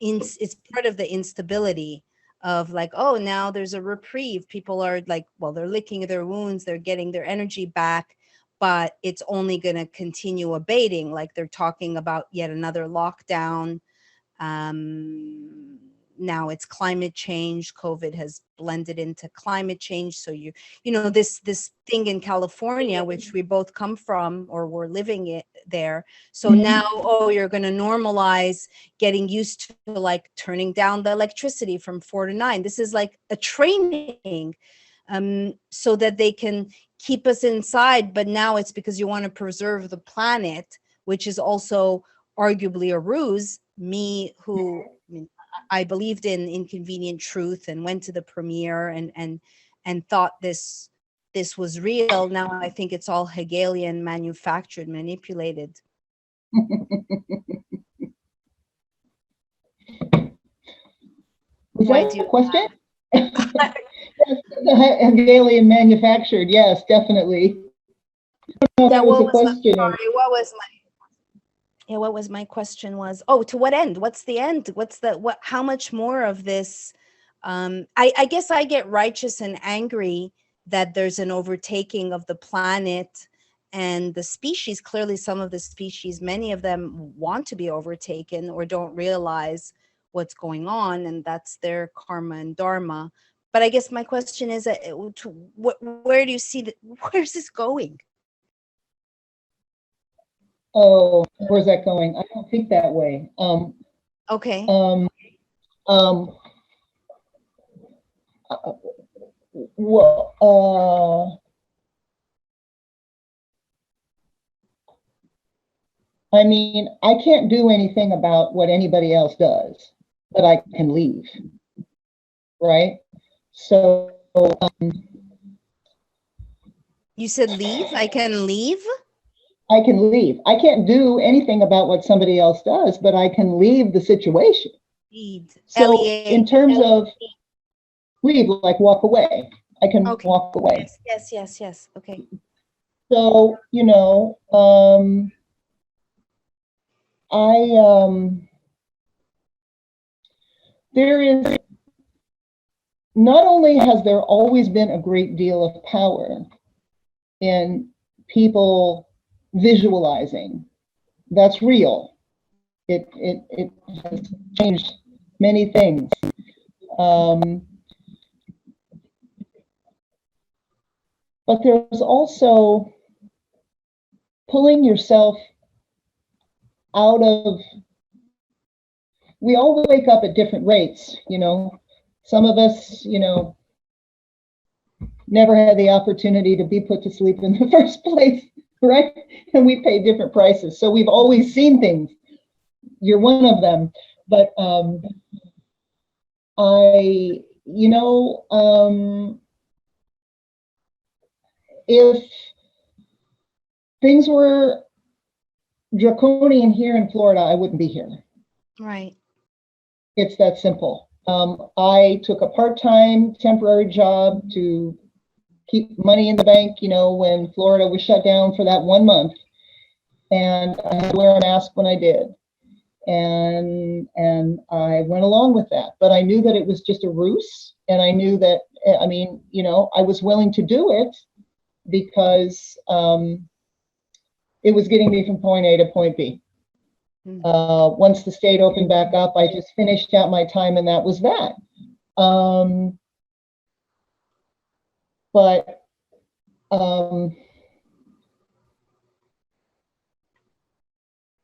it's part of the instability of like, oh, now there's a reprieve. People are like, well, they're licking their wounds, they're getting their energy back, but it's only going to continue abating. Like they're talking about yet another lockdown. Now it's climate change. COVID has blended into climate change. So you know, this thing in California, which we both come from, or we're living it there. So now, oh, you're going to normalize getting used to like turning down the electricity from 4 to 9. This is like a training, so that they can keep us inside. But now it's because you want to preserve the planet, which is also arguably a ruse. Me, who, I believed in inconvenient truth and went to the premiere and thought this was real. Now I think it's all Hegelian, manufactured, manipulated. Was that a question? Yes, Hegelian manufactured. Yes, definitely. Yeah, what was my question was, oh, to what end? What's the end? How much more of this? I guess I get righteous and angry that there's an overtaking of the planet and the species. Clearly, some of the species, many of them want to be overtaken or don't realize what's going on, and that's their karma and dharma. But I guess my question is, where do you see that? Where's this going? Oh, where's that going? I don't think that way. Okay. Well, I mean, I can't do anything about what anybody else does, but I can leave, right? So, you said leave? I can leave? I can leave. I can't do anything about what somebody else does, but I can leave the situation. So in terms of leave, like walk away, I can walk away. Yes. Okay. So, you know, there is, not only has there always been a great deal of power in people visualizing, that's real. It has changed many things. But there's also pulling yourself out of, we all wake up at different rates, you know. Some of us, you know, never had the opportunity to be put to sleep in the first place, right? And we pay different prices. So we've always seen things. You're one of them. But If things were draconian here in Florida, I wouldn't be here. Right. It's that simple. I took a part-time temporary job to keep money in the bank, when Florida was shut down for that 1 month. And I had to wear a mask when I did. And I went along with that. But I knew that it was just a ruse. And I knew that, I was willing to do it because it was getting me from point A to point B. Once the state opened back up, I just finished out my time, and that was that.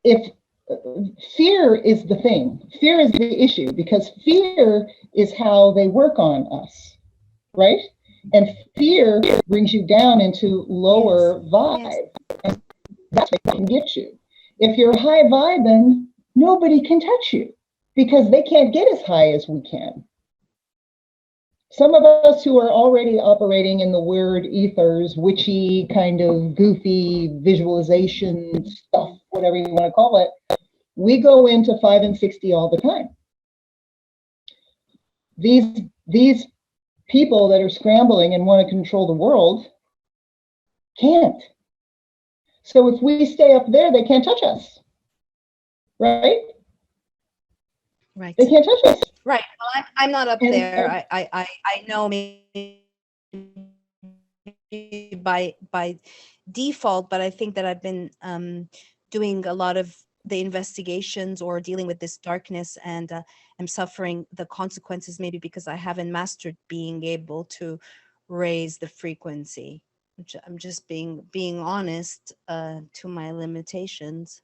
If fear is the thing, fear is the issue, because fear is how they work on us, right? And fear brings you down into lower vibe. And that's what can get you. If you're high vibing, nobody can touch you because they can't get as high as we can. Some of us who are already operating in the weird ethers, witchy, kind of goofy visualization stuff, whatever you want to call it, we go into 5 and 60 all the time. These people that are scrambling and want to control the world can't. So if we stay up there, they can't touch us, right? Right. They can't touch us. Right. Well, I'm not up there. I know maybe by default, but I think that I've been doing a lot of the investigations or dealing with this darkness, and I'm suffering the consequences maybe because I haven't mastered being able to raise the frequency. I'm just being honest to my limitations.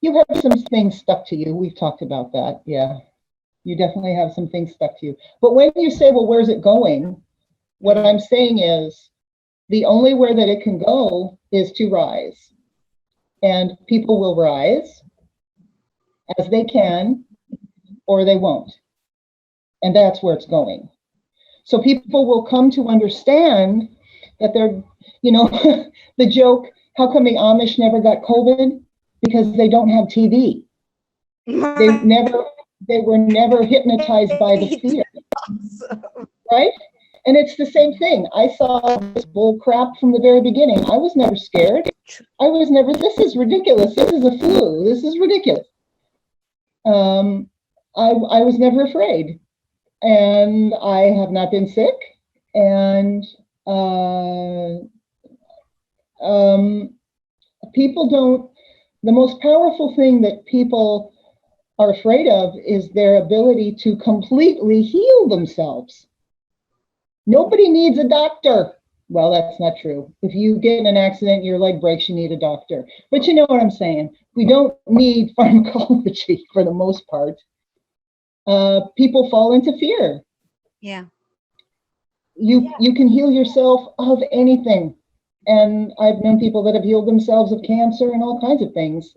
You have some things stuck to you. We've talked about that. Yeah, you definitely have some things stuck to you. But when you say, well, where's it going? What I'm saying is the only where that it can go is to rise. And people will rise as they can, or they won't. And that's where it's going. So people will come to understand that they're, the joke, how come the Amish never got COVID? Because they don't have TV. They were never hypnotized by the fear, right? And it's the same thing. I saw this bull crap from the very beginning. I was never scared. This is ridiculous. This is a flu. This is ridiculous. I was never afraid. And I have not been sick. And people don't, the most powerful thing that people are afraid of is their ability to completely heal themselves. Nobody needs a doctor. Well, that's not true. If you get in an accident, your leg breaks, you need a doctor. But you know what I'm saying? We don't need pharmacology for the most part. People fall into fear. Yeah. You can heal yourself of anything. And I've known people that have healed themselves of cancer and all kinds of things.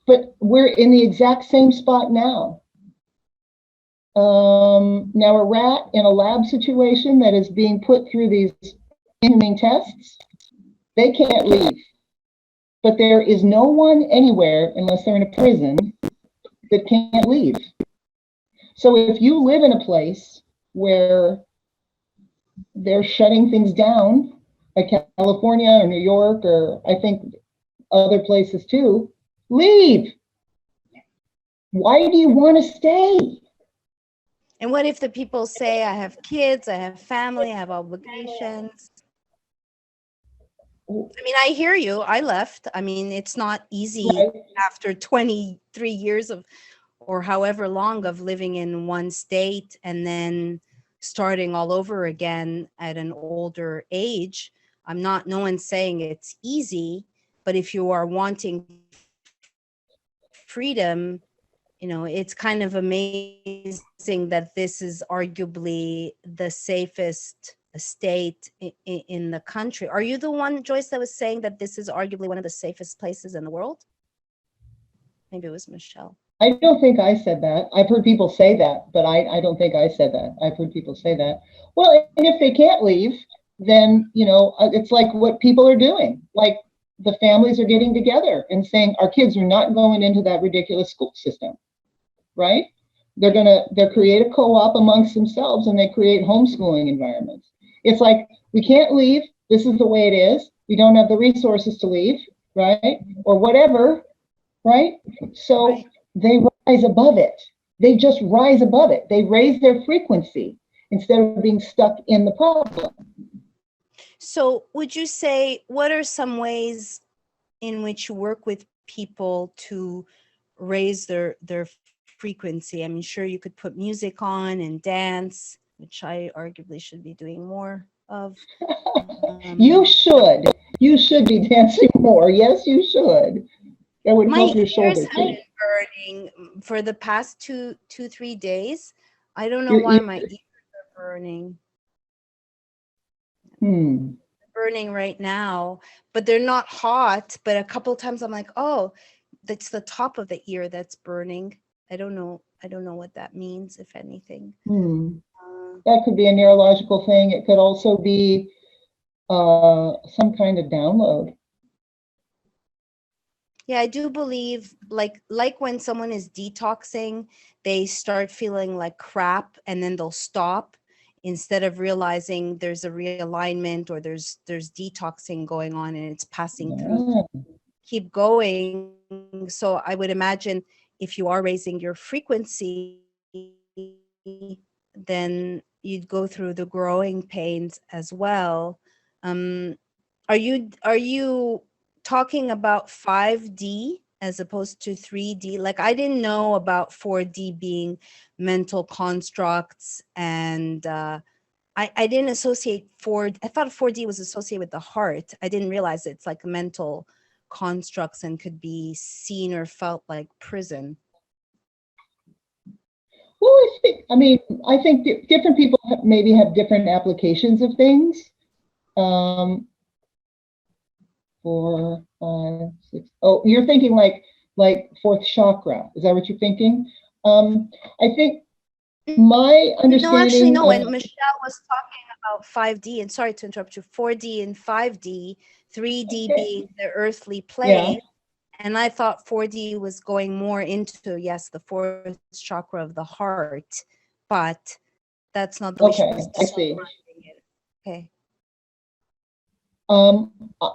But we're in the exact same spot now. Now a rat in a lab situation that is being put through these inhumane tests, they can't leave. But there is no one anywhere, unless they're in a prison, that can't leave. So if you live in a place where they're shutting things down, like California or New York, or I think other places too, leave. Why do you want to stay? And what if the people say, I have kids, I have family, I have obligations? I mean, I hear you. I left. I mean, it's not easy after 23 years of, or however long of living in one state and then starting all over again at an older age. No one's saying it's easy, but if you are wanting freedom, it's kind of amazing that this is arguably the safest state in the country. Are you the one, Joyce, that was saying that this is arguably one of the safest places in the world? Maybe it was Michelle. I don't think I said that. I've heard people say that, but I don't think I said that. I've heard people say that. Well, and if they can't leave, then, it's like what people are doing. Like the families are getting together and saying, our kids are not going into that ridiculous school system, right? They'll create a co-op amongst themselves, and they create homeschooling environments. It's like, we can't leave. This is the way it is. We don't have the resources to leave, right? Or whatever, right? So Right. they rise above it. They just rise above it. They raise their frequency instead of being stuck in the problem. So would you say, what are some ways in which you work with people to raise their frequency? I mean, sure, you could put music on and dance, which I arguably should be doing more of. You should. You should be dancing more. Yes, you should. That would My help your ears shoulders. have been burning for the past 3 days. I don't know Your why ears- my ears are burning. Hmm. Burning right now, but they're not hot. But a couple of times I'm like, oh, that's the top of the ear that's burning. I don't know what that means, if anything. That could be a neurological thing. It could also be some kind of download. Yeah, I do believe like when someone is detoxing, they start feeling like crap and then they'll stop instead of realizing there's a realignment or there's detoxing going on and it's passing through. Keep going. So I would imagine if you are raising your frequency, then you'd go through the growing pains as well. Are you talking about 5D as opposed to 3D? Like, I didn't know about 4D being mental constructs, and I didn't associate I thought 4D was associated with the heart. I didn't realize it's like mental constructs and could be seen or felt like prison. Well, I think different people maybe have different applications of things. 4, 5, 6. Oh, you're thinking like fourth chakra. Is that what you're thinking? I think my understanding. No, actually, no. When Michelle was talking about 5D, and sorry to interrupt you, 4D and 5D, 3D being the earthly plane. Yeah. And I thought 4D was going more into, yes, the fourth chakra of the heart, but that's not the way she was describing it. Okay.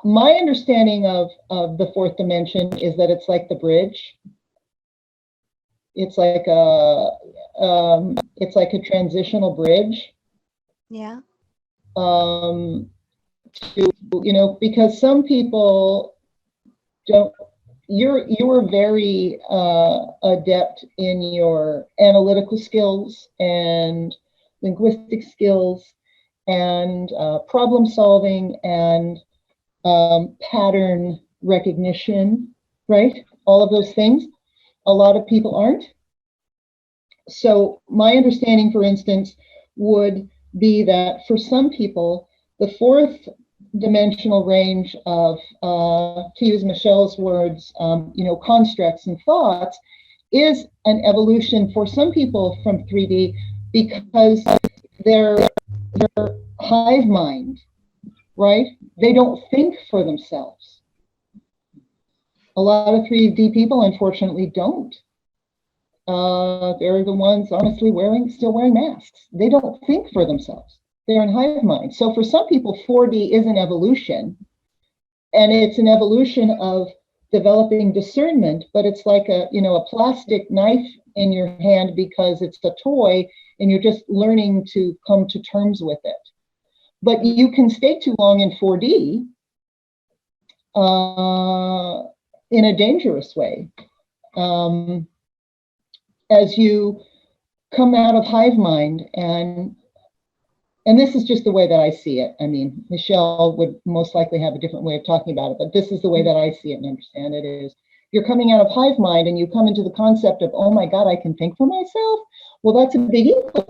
My understanding of the fourth dimension is that it's like the bridge. It's like a transitional bridge. Yeah. Because some people don't. You're very adept in your analytical skills and linguistic skills and problem solving and pattern recognition, right? All of those things. A lot of people aren't. So my understanding, for instance, would be that for some people, the fourth dimensional range of, to use Michelle's words, constructs and thoughts is an evolution for some people from 3D because they're hive mind, right? They don't think for themselves. A lot of 3D people, unfortunately, don't. They're the ones, honestly, still wearing masks. They don't think for themselves. They're in hive mind. So for some people, 4D is an evolution, and it's an evolution of developing discernment, but it's like a plastic knife in your hand because it's a toy and you're just learning to come to terms with it. But you can stay too long in 4D in a dangerous way. As you come out of hive mind, and this is just the way that I see it. I mean, Michelle would most likely have a different way of talking about it, but this is the way that I see it and understand it is you're coming out of hive mind and you come into the concept of, oh my God, I can think for myself. Well, that's a big ego,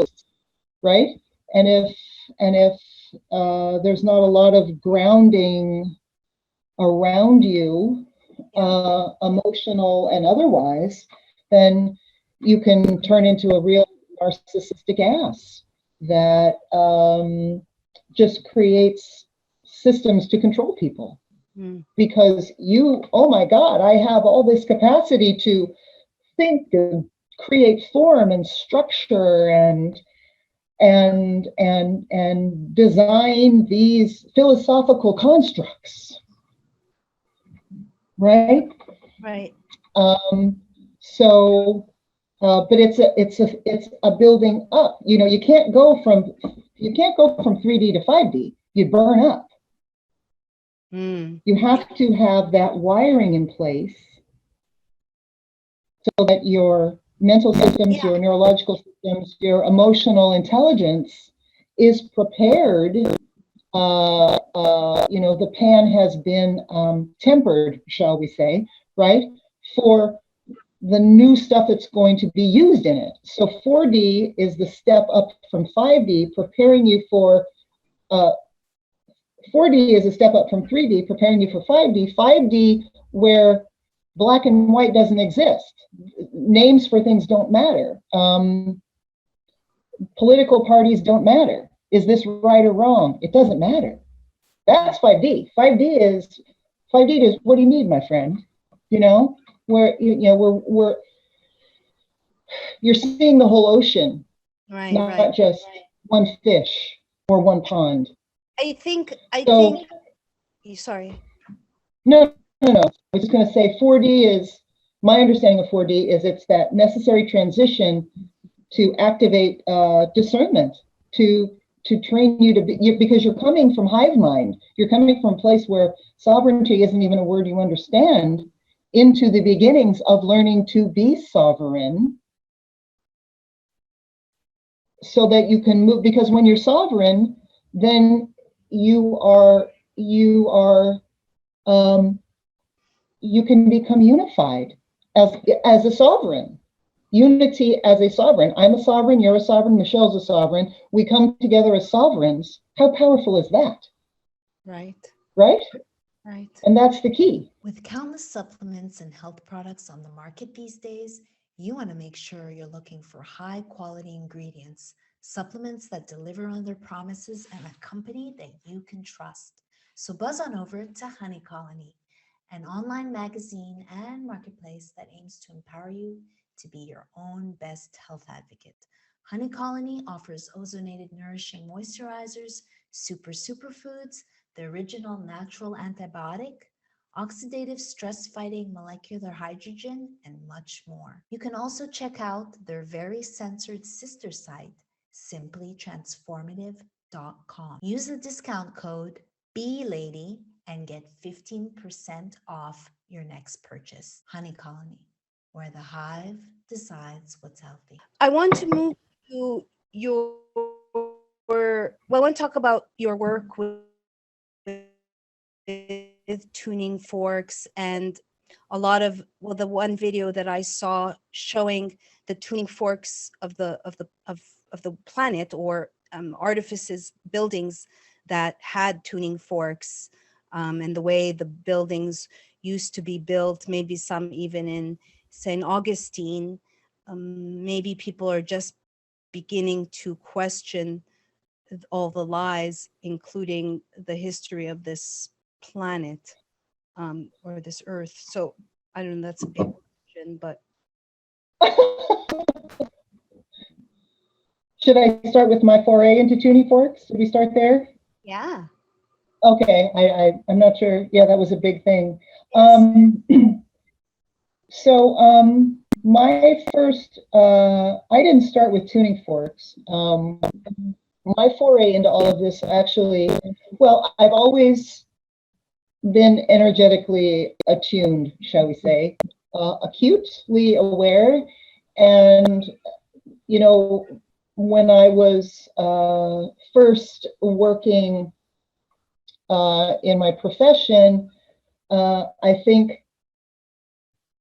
right? And if there's not a lot of grounding around you, emotional and otherwise, then you can turn into a real narcissistic ass that just creates systems to control people. Because you, oh my God, I have all this capacity to think and create form and structure and design these philosophical constructs, right? Right. But it's a building up. You know, you can't go from 3D to 5D. You burn up. You have to have that wiring in place so that your mental systems, your neurological systems, your emotional intelligence is prepared. You know, the pan has been tempered, shall we say, right, for the new stuff that's going to be used in it. So 4D is the step up from 5D, preparing you for 4D is a step up from 3D, preparing you for 5D. 5D, where black and white doesn't exist. Names for things don't matter. Political parties don't matter. Is this right or wrong? It doesn't matter. That's 5D. 5D is what do you need, my friend? You know, where you're seeing the whole ocean, not just one fish or one pond. I think, sorry. No. I was just going to say 4D is, my understanding of 4D is it's that necessary transition to activate discernment, to train you to be, because you're coming from hive mind. You're coming from a place where sovereignty isn't even a word you understand, into the beginnings of learning to be sovereign, so that you can move, because when you're sovereign, then you can become unified as a sovereign. Unity as a sovereign. I'm a sovereign, you're a sovereign, Michelle's a sovereign. We come together as sovereigns. How powerful is that? Right. And that's the key. With countless supplements and health products on the market these days, you want to make sure you're looking for high quality ingredients, supplements that deliver on their promises, and a company that you can trust. So buzz on over to Honey Colony, an online magazine and marketplace that aims to empower you to be your own best health advocate. Honey Colony offers ozonated nourishing moisturizers, superfoods, the original natural antibiotic, oxidative stress-fighting molecular hydrogen, and much more. You can also check out their very censored sister site, simplytransformative.com. Use the discount code BLADY and get 15% off your next purchase. Honey Colony, where the hive decides what's healthy. I want to move to I want to talk about your work with tuning forks, and a lot of, the one video that I saw showing the tuning forks of the planet, or artifices, buildings that had tuning forks, and the way the buildings used to be built, maybe some even in St. Augustine. Maybe people are just beginning to question all the lies, including the history of this planet, or this earth. So I don't know, that's a big question, but. Should I start with my foray into tuning forks? Should we start there? Yeah. Okay, I'm not sure. Yeah, that was a big thing. Yes. My first, I didn't start with tuning forks. My foray into all of this actually, well, I've always been energetically attuned, shall we say, acutely aware. And, you know, when I was first working in my profession, I think,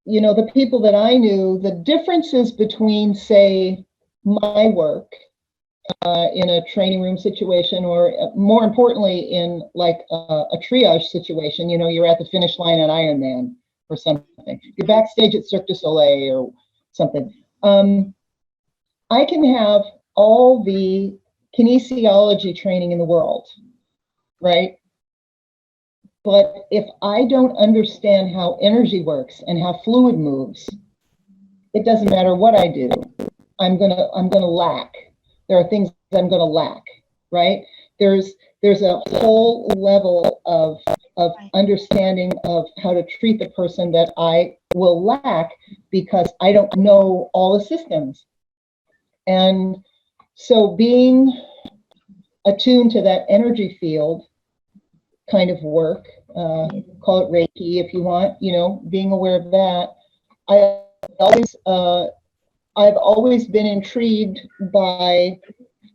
you know, the people that I knew, the differences between, say, my work in a training room situation, or more importantly, in like a triage situation, you know, you're at the finish line at Ironman or something. You're backstage at Cirque du Soleil, or something. I can have all the kinesiology training in the world, right? But if I don't understand how energy works and how fluid moves, it doesn't matter what I do. I'm gonna lack. There are things I'm gonna lack, right? There's a whole level of understanding of how to treat the person that I will lack because I don't know all the systems. And so being attuned to that energy field kind of work, call it Reiki if you want, being aware of that. I've always been intrigued by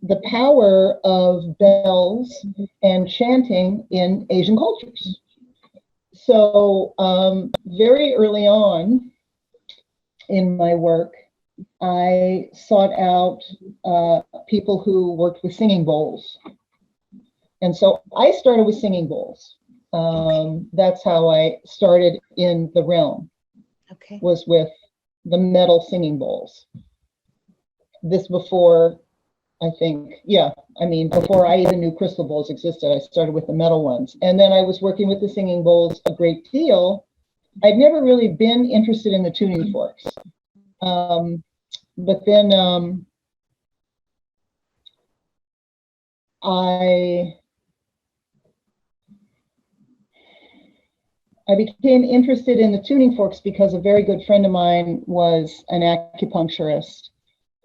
the power of bells and chanting in Asian cultures. So very early on in my work, I sought out people who worked with singing bowls. And so I started with singing bowls. That's how I started in the realm, was with the metal singing bowls. This before, I think, before I even knew crystal bowls existed, I started with the metal ones. And then I was working with the singing bowls a great deal. I'd never really been interested in the tuning forks. But then I became interested in the tuning forks because a very good friend of mine was an acupuncturist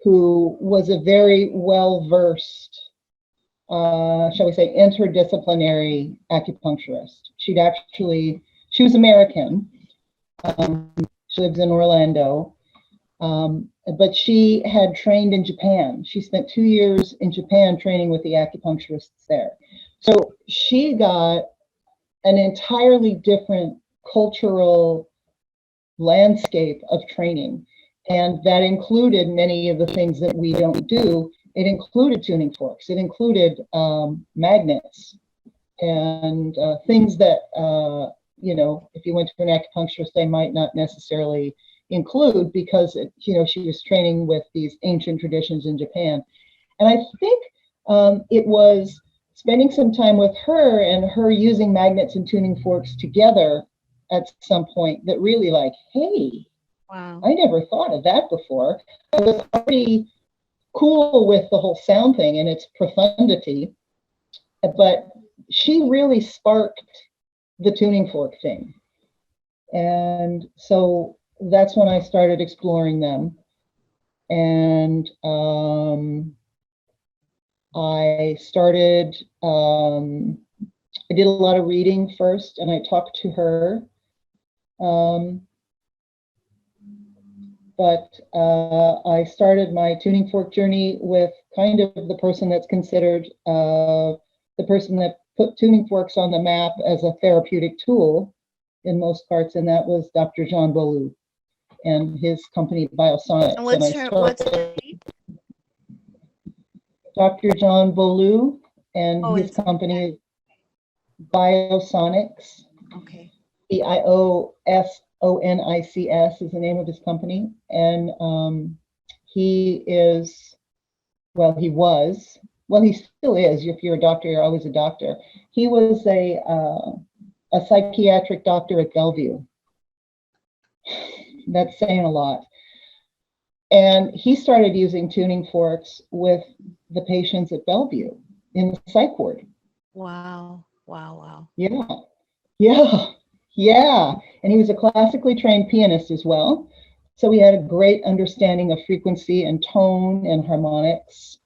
who was a very well-versed, shall we say, interdisciplinary acupuncturist. She was American. She lives in Orlando, but she had trained in Japan. She spent 2 years in Japan training with the acupuncturists there. So she got an entirely different cultural landscape of training. And that included many of the things that we don't do. It included tuning forks. It included magnets and things that, if you went to an acupuncturist, they might not necessarily include because, she was training with these ancient traditions in Japan. And I think it was spending some time with her and her using magnets and tuning forks together at some point that really hey, wow, I never thought of that before. I was already cool with the whole sound thing and its profundity, but she really sparked the tuning fork thing. And so that's when I started exploring them. And I started, I did a lot of reading first, and I talked to her. But I started my tuning fork journey with kind of the person that's considered the person that put tuning forks on the map as a therapeutic tool in most parts, and that was Dr. John Bolu and his company Biosonics. And what's her name? Dr. John Bolu and his company Biosonics. Okay. Biosonics is the name of his company. And he still is. If you're a doctor, you're always a doctor. He was a psychiatric doctor at Bellevue. That's saying a lot. And he started using tuning forks with the patients at Bellevue in the psych ward. Wow. Wow. Wow. Yeah. And he was a classically trained pianist as well. So he had a great understanding of frequency and tone and harmonics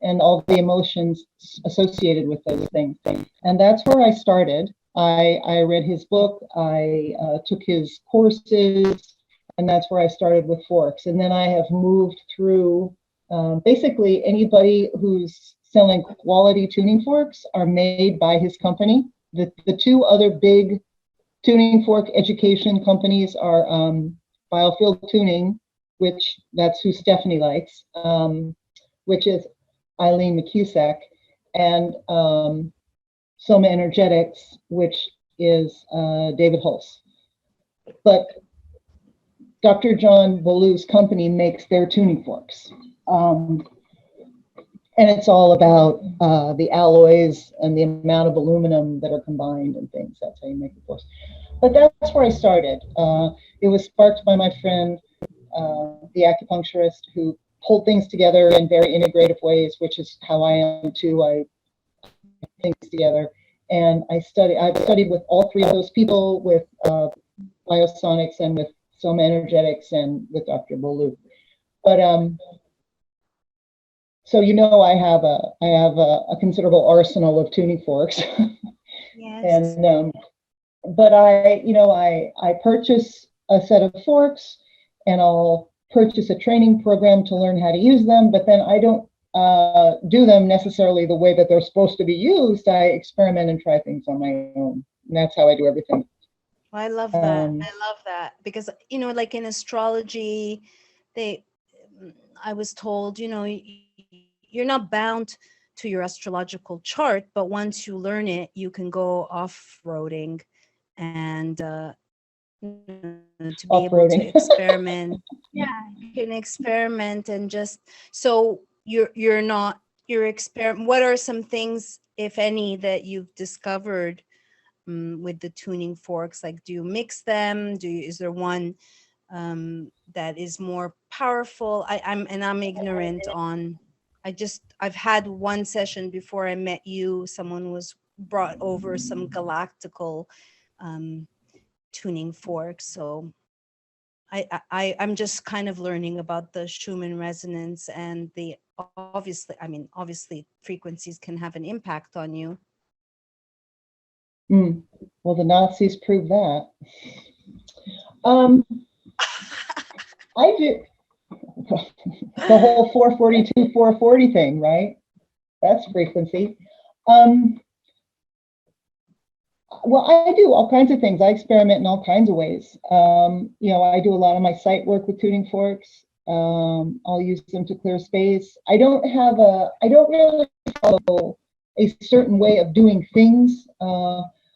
and all the emotions associated with those things. And that's where I started. I read his book, I took his courses, and that's where I started with forks. And then I have moved through, basically anybody who's selling quality tuning forks are made by his company. The two other big tuning fork education companies are Biofield Tuning, which that's who Stephanie likes, which is Eileen McCusack, and Soma Energetics, which is David Hulse. But Dr. John Bolu's company makes their tuning forks. And it's all about the alloys and the amount of aluminum that are combined and things. That's how you make the forks. But that's where I started. It was sparked by my friend, the acupuncturist, who pulled things together in very integrative ways, which is how I am too. I put things together. And I've studied with all three of those people, with biosonics and with Soma Energetics and with Dr. Bolu. But so I have a considerable arsenal of tuning forks. Yes. And but I purchase a set of forks, and I'll purchase a training program to learn how to use them, but then I don't do them necessarily the way that they're supposed to be used. I experiment and try things on my own, and that's how I do everything. Well, I love that. I love that because, like in astrology, I was told, you're not bound to your astrological chart, but once you learn it, you can go off-roading and to be able to experiment. Yeah, you can experiment and just, so what are some things, if any, that you've discovered with the tuning forks? Like, do you mix them? Is there one that is more powerful? I'm ignorant on, I've had one session before I met you. Someone was brought over some galactical tuning forks. So I'm just kind of learning about the Schumann resonance and the obviously frequencies can have an impact on you. Well, the Nazis proved that. I do the whole 442, 440 thing, right? That's frequency. Well, I do all kinds of things. I experiment in all kinds of ways. I do a lot of my site work with tuning forks. I'll use them to clear space. I don't really follow a certain way of doing things.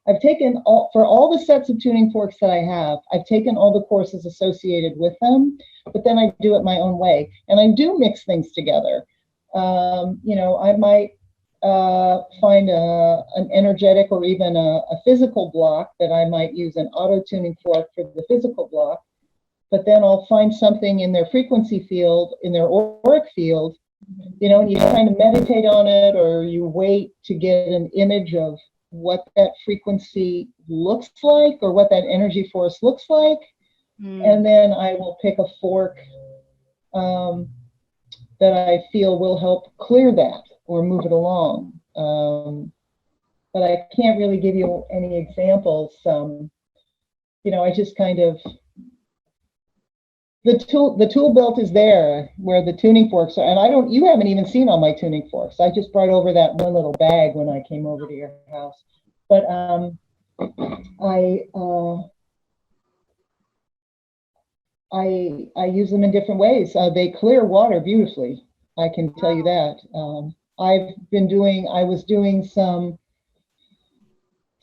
I've taken for all the sets of tuning forks that I have, I've taken all the courses associated with them, but then I do it my own way. And I do mix things together. I might find an energetic or even a physical block that I might use an auto tuning fork for the physical block, but then I'll find something in their frequency field, in their auric field, and you kind of meditate on it, or you wait to get an image of what that frequency looks like or what that energy force looks like. And then I will pick a fork that I feel will help clear that or move it along. But I can't really give you any examples. I just kind of, the tool belt is there where the tuning forks are, and you haven't even seen all my tuning forks. I just brought over that one little bag when I came over to your house. But I use them in different ways. They clear water beautifully. I can tell you that. I was doing some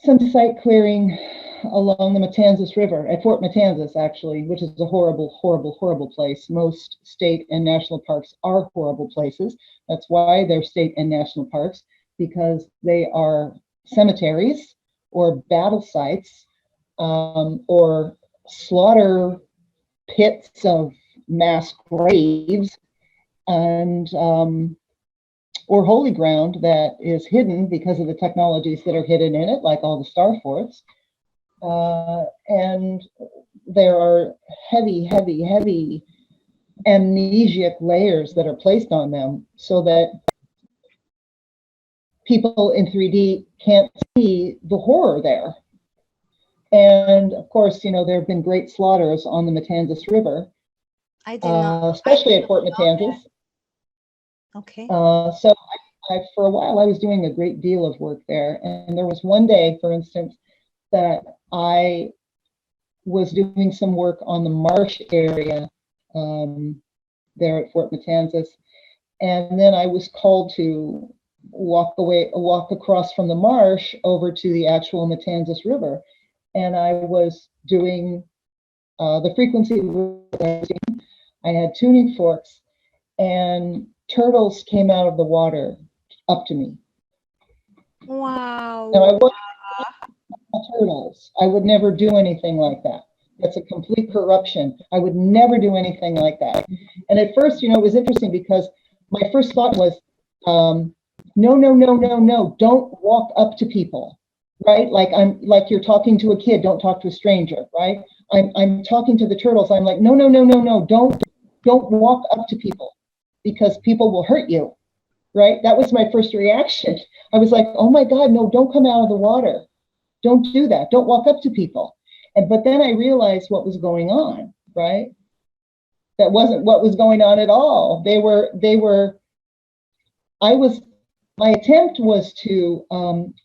site clearing along the Matanzas River at Fort Matanzas, actually, which is a horrible, horrible, horrible place. Most state and national parks are horrible places. That's why they're state and national parks, because they are cemeteries or battle sites or slaughter pits of mass graves, and or holy ground that is hidden because of the technologies that are hidden in it, like all the star forts. And there are heavy, heavy, heavy amnesiac layers that are placed on them so that people in 3D can't see the horror there. And of course, there have been great slaughters on the Matanzas River, especially at Fort Matanzas. Okay. So for a while, I was doing a great deal of work there. And there was one day, for instance, that I was doing some work on the marsh area there at Fort Matanzas. And then I was called to walk across from the marsh over to the actual Matanzas River. And I was doing the frequency, I had tuning forks, and turtles came out of the water up to me. Wow. Now, I wasn't turtles. I would never do anything like that. That's a complete corruption. I would never do anything like that. And at first, it was interesting because my first thought was, no, no, no, no, no, don't walk up to people, right? Like you're talking to a kid, don't talk to a stranger, right? I'm talking to the turtles. I'm like, no, no, no, no, no, don't walk up to people because people will hurt you, right? That was my first reaction. I was like, oh my God, no, don't come out of the water. Don't do that. Don't walk up to people. But then I realized what was going on, right? That wasn't what was going on at all. My attempt was to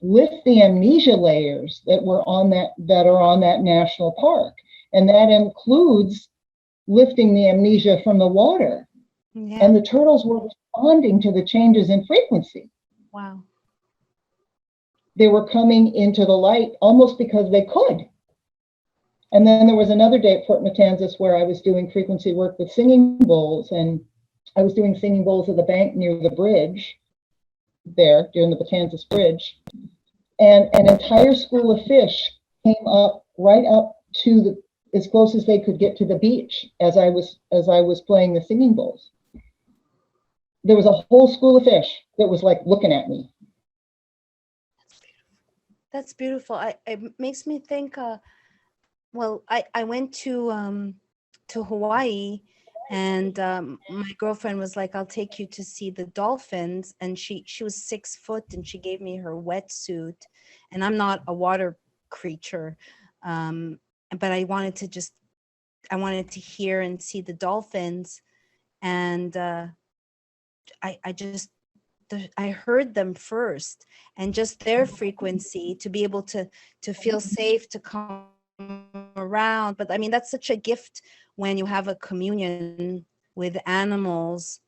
lift the amnesia layers that are on that national park. And that includes lifting the amnesia from the water. Yeah. And the turtles were responding to the changes in frequency. Wow. They were coming into the light almost because they could. And then there was another day at Fort Matanzas where I was doing frequency work with singing bowls, and I was doing singing bowls at the bank near the bridge there, during the Matanzas Bridge. And an entire school of fish came up right up to as close as they could get to the beach as I was playing the singing bowls. There was a whole school of fish that was like looking at me. That's beautiful. It makes me think. Well, I went to Hawaii, and my girlfriend was like, "I'll take you to see the dolphins." And she was 6 foot, and she gave me her wetsuit. And I'm not a water creature, but I wanted to hear and see the dolphins, and I heard them first, and just their frequency to be able to feel safe to come around. But I mean, that's such a gift when you have a communion with animals,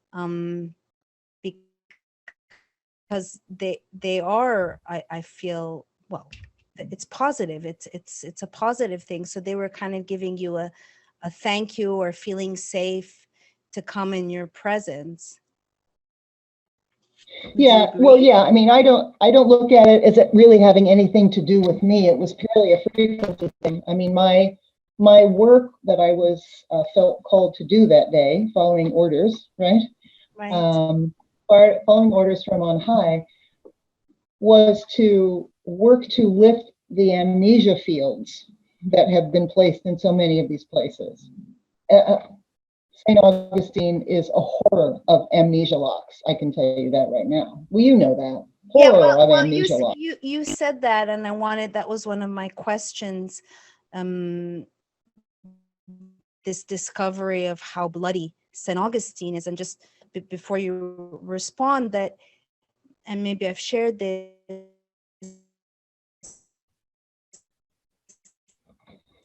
because they are, I feel, well, it's positive. It's a positive thing. So they were kind of giving you a thank you, or feeling safe to come in your presence. Yeah, well, yeah. I mean, I don't look at it as it really having anything to do with me. It was purely a frequency thing. I mean, my work that I was felt called to do that day, following orders, right? Right. Following orders from on high, was to work to lift the amnesia fields that have been placed in so many of these places. St. Augustine is a horror of amnesia locks. I can tell you that right now. Well, you know that. Horror of amnesia locks. You said that, and that was one of my questions. This discovery of how bloody St. Augustine is, and just before you respond, that, and maybe I've shared this,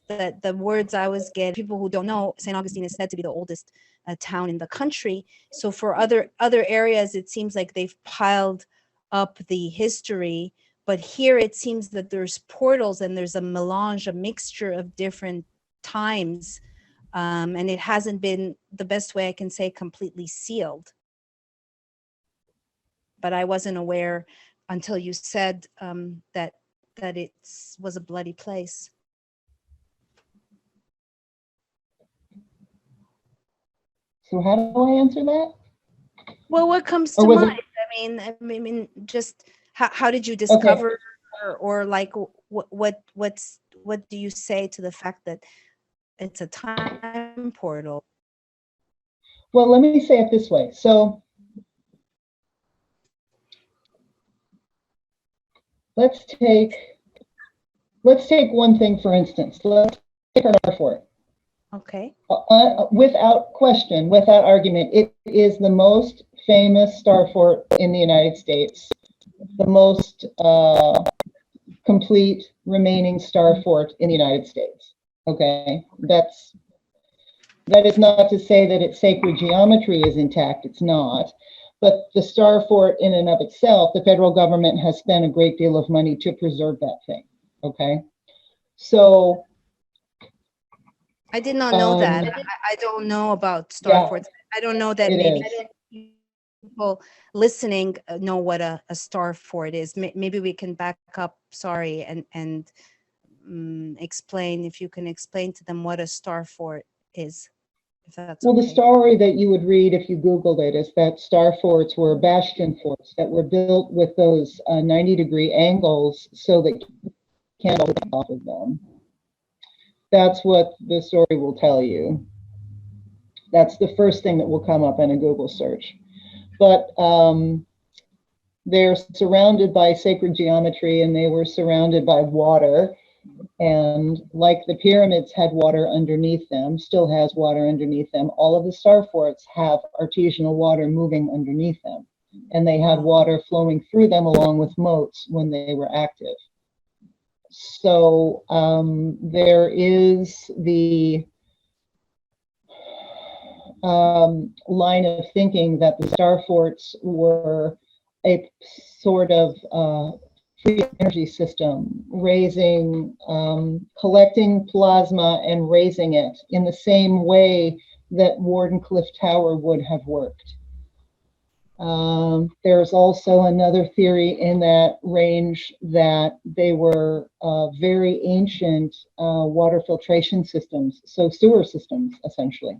that the words I was getting, people who don't know, St. Augustine is said to be the oldest town in the country. So for other areas, it seems like they've piled up the history, but here it seems that there's portals and there's a melange, a mixture of different times, and it hasn't been, the best way I can say, completely sealed. But I wasn't aware until you said that it was a bloody place. So how do I answer that? Well, what comes to mind? I mean, just how did you discover, okay, or like what do you say to the fact that it's a time portal? Well, let me say it this way. So let's take one thing, for instance. Let's take our fort. Okay. Without question, without argument, it is the most famous star fort in the United States, the most complete remaining star fort in the United States. Okay, that is not to say that its sacred geometry is intact. It's not. But the star fort in and of itself, the federal government has spent a great deal of money to preserve that thing. Okay, so I did not know that. I don't know about star forts. I don't know that maybe people listening know what a star fort is. Maybe we can back up, sorry, and explain, if you can explain to them what a star fort is. If that's well, okay. the story that you would read if you Googled it is that star forts were bastion forts that were built with those 90-degree angles so that candles would come off of them. That's what the story will tell you. That's the first thing that will come up in a Google search. But they're surrounded by sacred geometry, and they were surrounded by water. And like the pyramids had water underneath them, still has water underneath them, all of the star forts have artesianal water moving underneath them. And they had water flowing through them along with moats when they were active. So there is the line of thinking that the star forts were a sort of free energy system, raising, collecting plasma and raising it in the same way that Wardenclyffe Tower would have worked. There's also another theory in that range that they were very ancient water filtration systems, so sewer systems, essentially.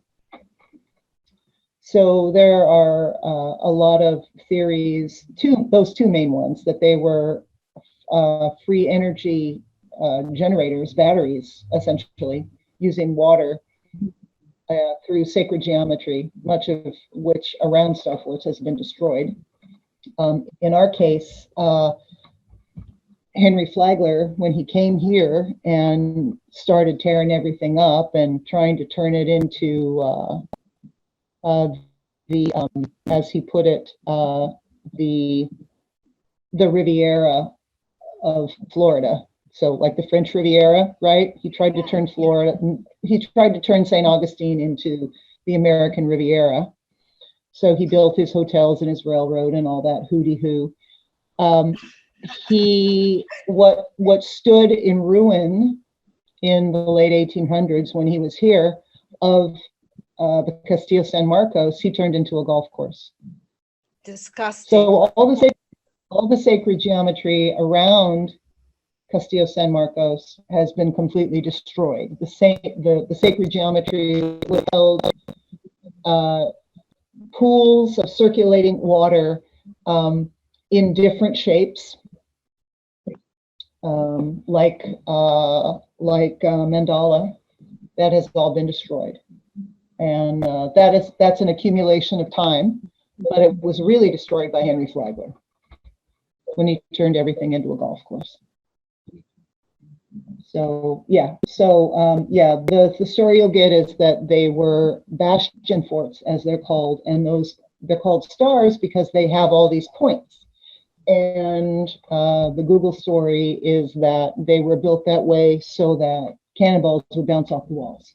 So there are a lot of theories, those two main ones, that they were free energy generators, batteries, essentially, using water through sacred geometry, much of which around star forts has been destroyed. In our case, Henry Flagler, when he came here and started tearing everything up and trying to turn it into as he put it, the Riviera of Florida. So like the French Riviera, right? He tried to turn Florida, he tried to turn St. Augustine into the American Riviera. So he built his hotels and his railroad and all that hooty-hoo. What stood in ruin in the late 1800s when he was here of the Castillo San Marcos, he turned into a golf course. Disgusting. So all the sacred geometry around Castillo San Marcos has been completely destroyed. The sacred geometry held pools of circulating water in different shapes, like mandala. That has all been destroyed, and that's an accumulation of time. But it was really destroyed by Henry Flagler when he turned everything into a golf course. So yeah, the story you'll get is that they were bastion forts, as they're called, and they're called stars because they have all these points. And the Google story is that they were built that way so that cannonballs would bounce off the walls.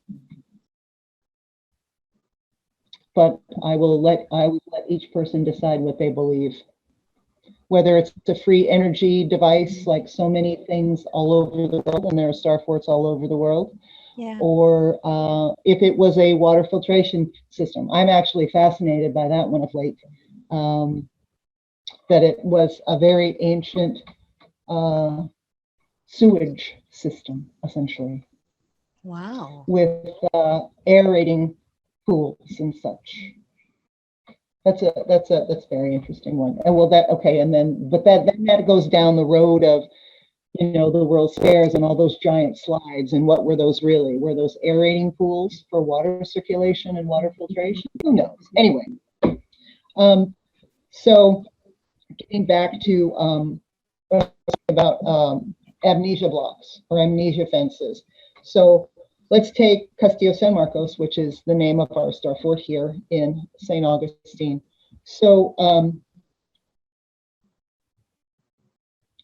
But I will let each person decide what they believe. Whether it's a free energy device, like so many things all over the world, and there are star forts all over the world, yeah, or if it was a water filtration system. I'm actually fascinated by that one of late, that it was a very ancient sewage system, essentially. Wow. With aerating pools and such. That's a very interesting one. And well, then that goes down the road of, the World's Fairs and all those giant slides. And what were those really? Were those aerating pools for water circulation and water filtration? Who knows? Anyway, so getting back to about amnesia blocks or amnesia fences. So let's take Castillo San Marcos, which is the name of our star fort here in St. Augustine. So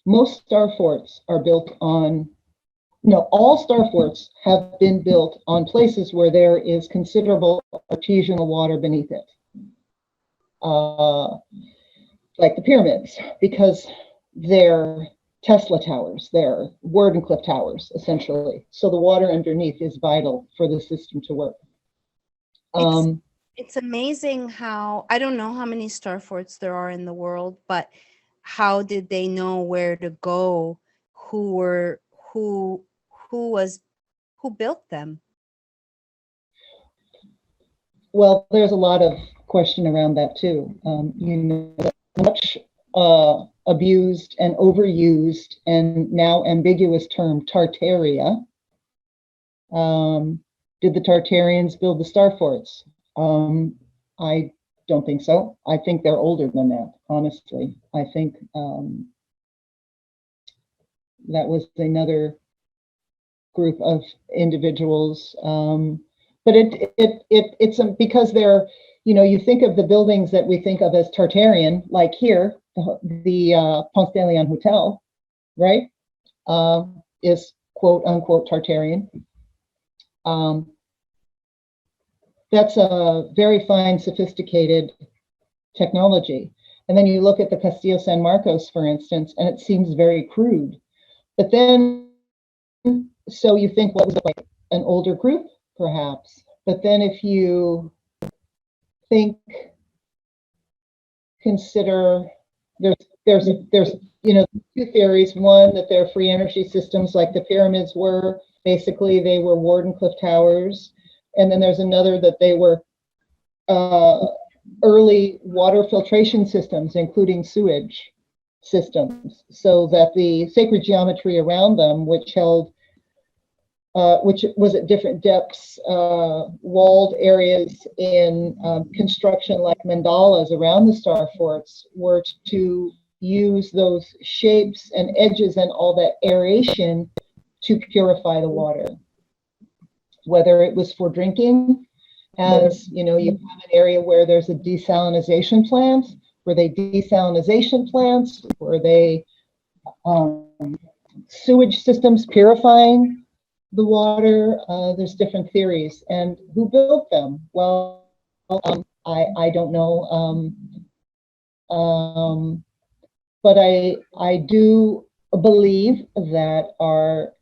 most star forts are built on, all star forts have been built on places where there is considerable artesianal water beneath it. Like the pyramids, because they're Tesla towers there, Wardenclyffe towers, essentially. So the water underneath is vital for the system to work. It's amazing how, I don't know how many star forts there are in the world, but how did they know where to go? Who built them? Well, there's a lot of question around that too. Much abused and overused and now ambiguous term Tartaria. Did the Tartarians build the star forts? I don't think so. I think they're older than that, honestly. I think that was another group of individuals. But it's because they're, you think of the buildings that we think of as Tartarian, like here, the Ponce de Leon Hotel, right, is quote unquote Tartarian. That's a very fine, sophisticated technology. And then you look at the Castillo San Marcos, for instance, and it seems very crude. But then, so you think, what was it, like an older group, perhaps? But then if you consider, there's two theories. One, that they're free energy systems like the pyramids were. Basically, they were Wardenclyffe towers. And then there's another, that they were early water filtration systems, including sewage systems, so that the sacred geometry around them, which was at different depths, walled areas in construction like mandalas around the star forts, were to use those shapes and edges and all that aeration to purify the water. Whether it was for drinking, as you have an area where there's a desalination plant, were they desalination plants, were they sewage systems purifying the water? There's different theories. And who built them? Well, I don't know. But I do believe that our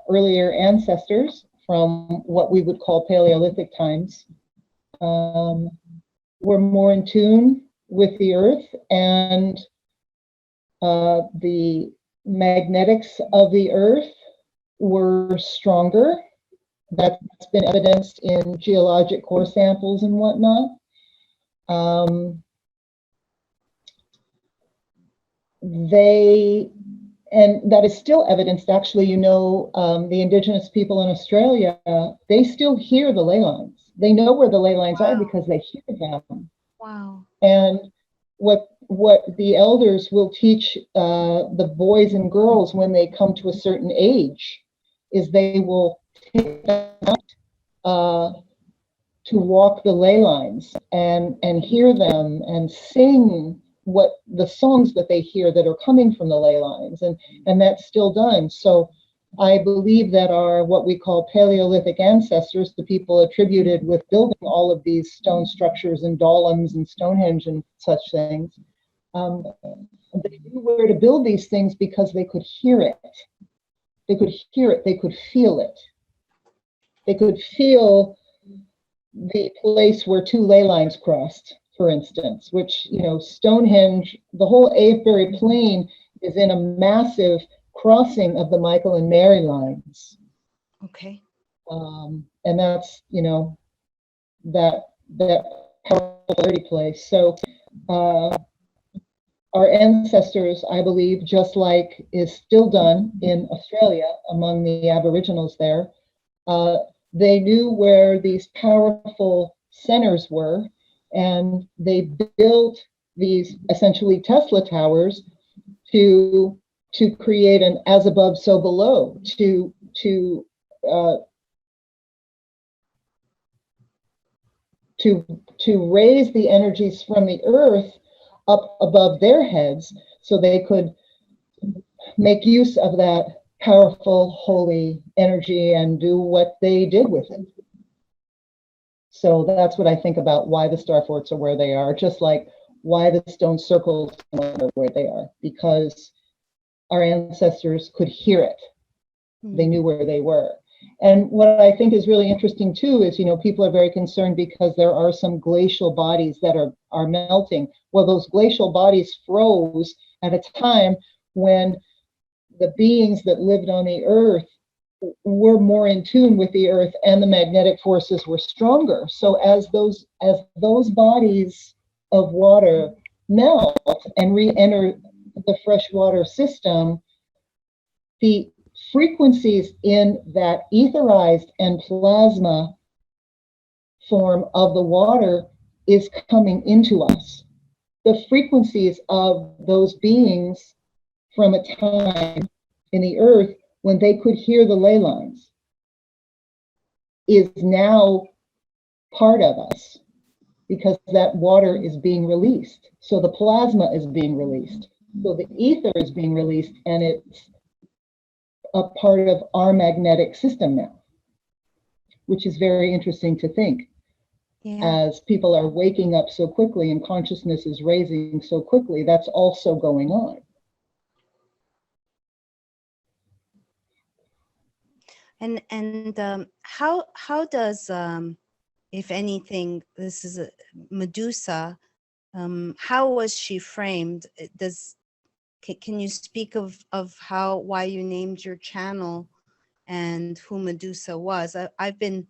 earlier ancestors from what we would call Paleolithic times were more in tune with the earth, and the magnetics of the earth were stronger. That's been evidenced in geologic core samples and whatnot. And that is still evidenced, actually. The indigenous people in Australia, they still hear the ley lines. They know where the ley lines are because they hear them. Wow. And what the elders will teach the boys and girls when they come to a certain age is they will take them out to walk the ley lines and hear them and sing what the songs that they hear that are coming from the ley lines, and that's still done. So I believe that our what we call Paleolithic ancestors, the people attributed with building all of these stone structures and dolmens and Stonehenge and such things, they knew where to build these things because they could hear it. They could hear it. They could feel it. They could feel the place where two ley lines crossed, for instance, which, Stonehenge, the whole Avebury Plain is in a massive crossing of the Michael and Mary lines. Okay. And that's, that polarity place. So our ancestors, I believe, just like is still done in Australia among the Aboriginals there, they knew where these powerful centers were, and they built these essentially Tesla towers to create an as above, so below, to raise the energies from the earth up above their heads so they could make use of that powerful, holy energy and do what they did with it. So that's what I think about why the star forts are where they are, just like why the stone circles are where they are, because our ancestors could hear it. They knew where they were. And what I think is really interesting too is, people are very concerned because there are some glacial bodies that are melting. Well, those glacial bodies froze at a time when the beings that lived on the earth were more in tune with the earth and the magnetic forces were stronger. So as those bodies of water melt and re-enter the freshwater system, the frequencies in that etherized and plasma form of the water is coming into us. The frequencies of those beings from a time in the earth when they could hear the ley lines is now part of us because that water is being released. So the plasma is being released. So the ether is being released, and it's a part of our magnetic system now, which is very interesting to think. As people are waking up so quickly and consciousness is raising so quickly, that's also going on. And how does if anything, this is a Medusa, how was she framed? Can you speak of why you named your channel and who Medusa was? I've been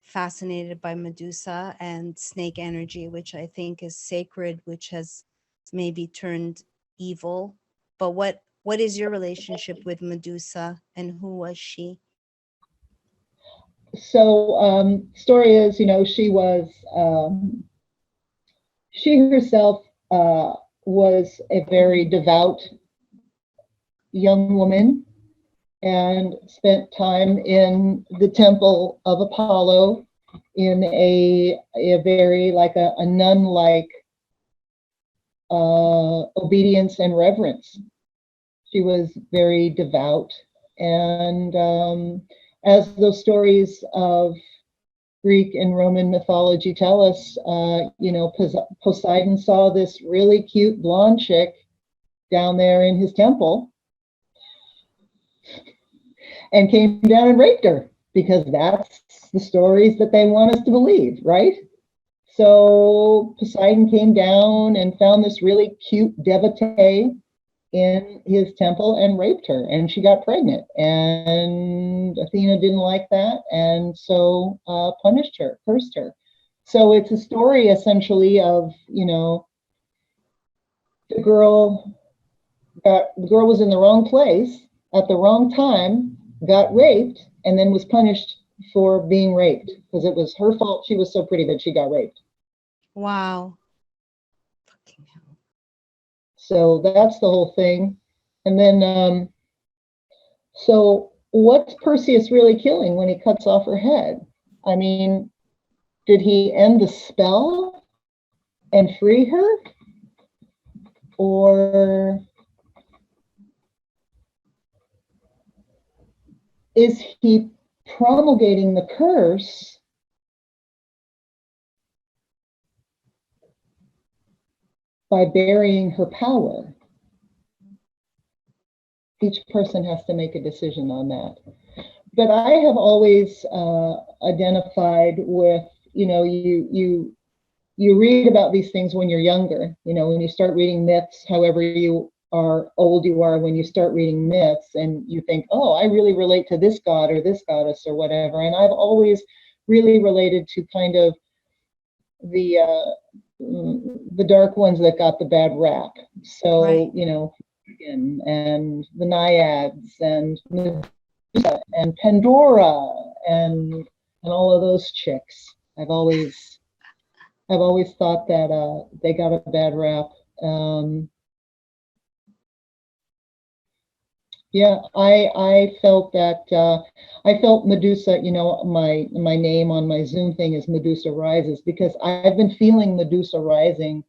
fascinated by Medusa and snake energy, which I think is sacred, which has maybe turned evil. But what is your relationship with Medusa, and who was she? So story is, she herself was a very devout young woman and spent time in the temple of Apollo in a very like a nun-like obedience and reverence. She was very devout, and as those stories of Greek and Roman mythology tell us, Poseidon saw this really cute blonde chick down there in his temple and came down and raped her, because that's the stories that they want us to believe, right? So Poseidon came down and found this really cute devotee in his temple and raped her, and she got pregnant, and Athena didn't like that, and so punished her, cursed her. So it's a story essentially of, the girl was in the wrong place at the wrong time, got raped, and then was punished for being raped because it was her fault. She was so pretty that she got raped. Wow. So that's the whole thing. And then, so what's Perseus really killing when he cuts off her head? I mean, did he end the spell and free her? Or is he promulgating the curse by burying her power? Each person has to make a decision on that. But I have always identified with, you read about these things when you're younger, when you start reading myths, however old you are, when you start reading myths and you think, oh, I really relate to this god or this goddess or whatever. And I've always really related to kind of the dark ones that got the bad rap. So, right. And the Naiads and Medusa and Pandora and all of those chicks. I've always thought that they got a bad rap. Yeah, I felt that I felt Medusa, my name on my Zoom thing is Medusa Rises, because I've been feeling Medusa rising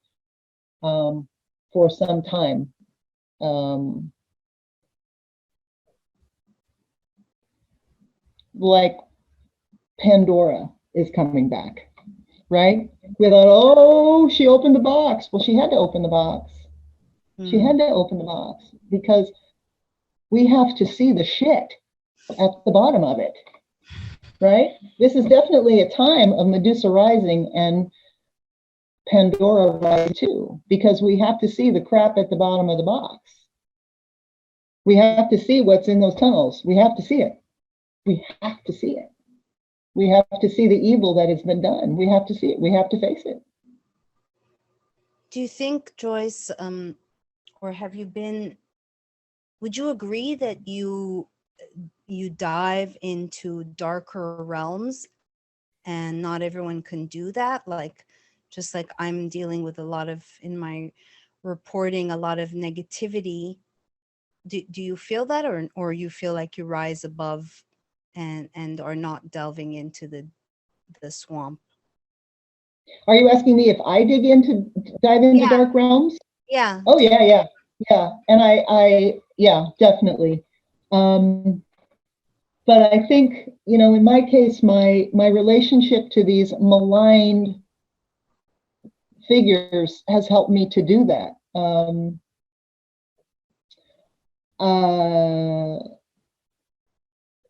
for some time. Like Pandora is coming back, right? We thought, oh, she opened the box. Well, she had to open the box. She had to open the box because we have to see the shit at the bottom of it, right? This is definitely a time of Medusa rising and Pandora rising too, because we have to see the crap at the bottom of the box. We have to see what's in those tunnels. We have to see it. We have to see it. We have to see the evil that has been done. We have to see it. We have to face it. Do you think, Joyce, or have you been, would you agree that you dive into darker realms and not everyone can do that? Like, just like I'm dealing with a lot of, in my reporting, a lot of negativity. Do you feel that, or you feel like you rise above and are not delving into the swamp? Are you asking me if I dive into dark realms? Yeah. Oh yeah. And I yeah, definitely. But I think, in my case, my relationship to these maligned figures has helped me to do that.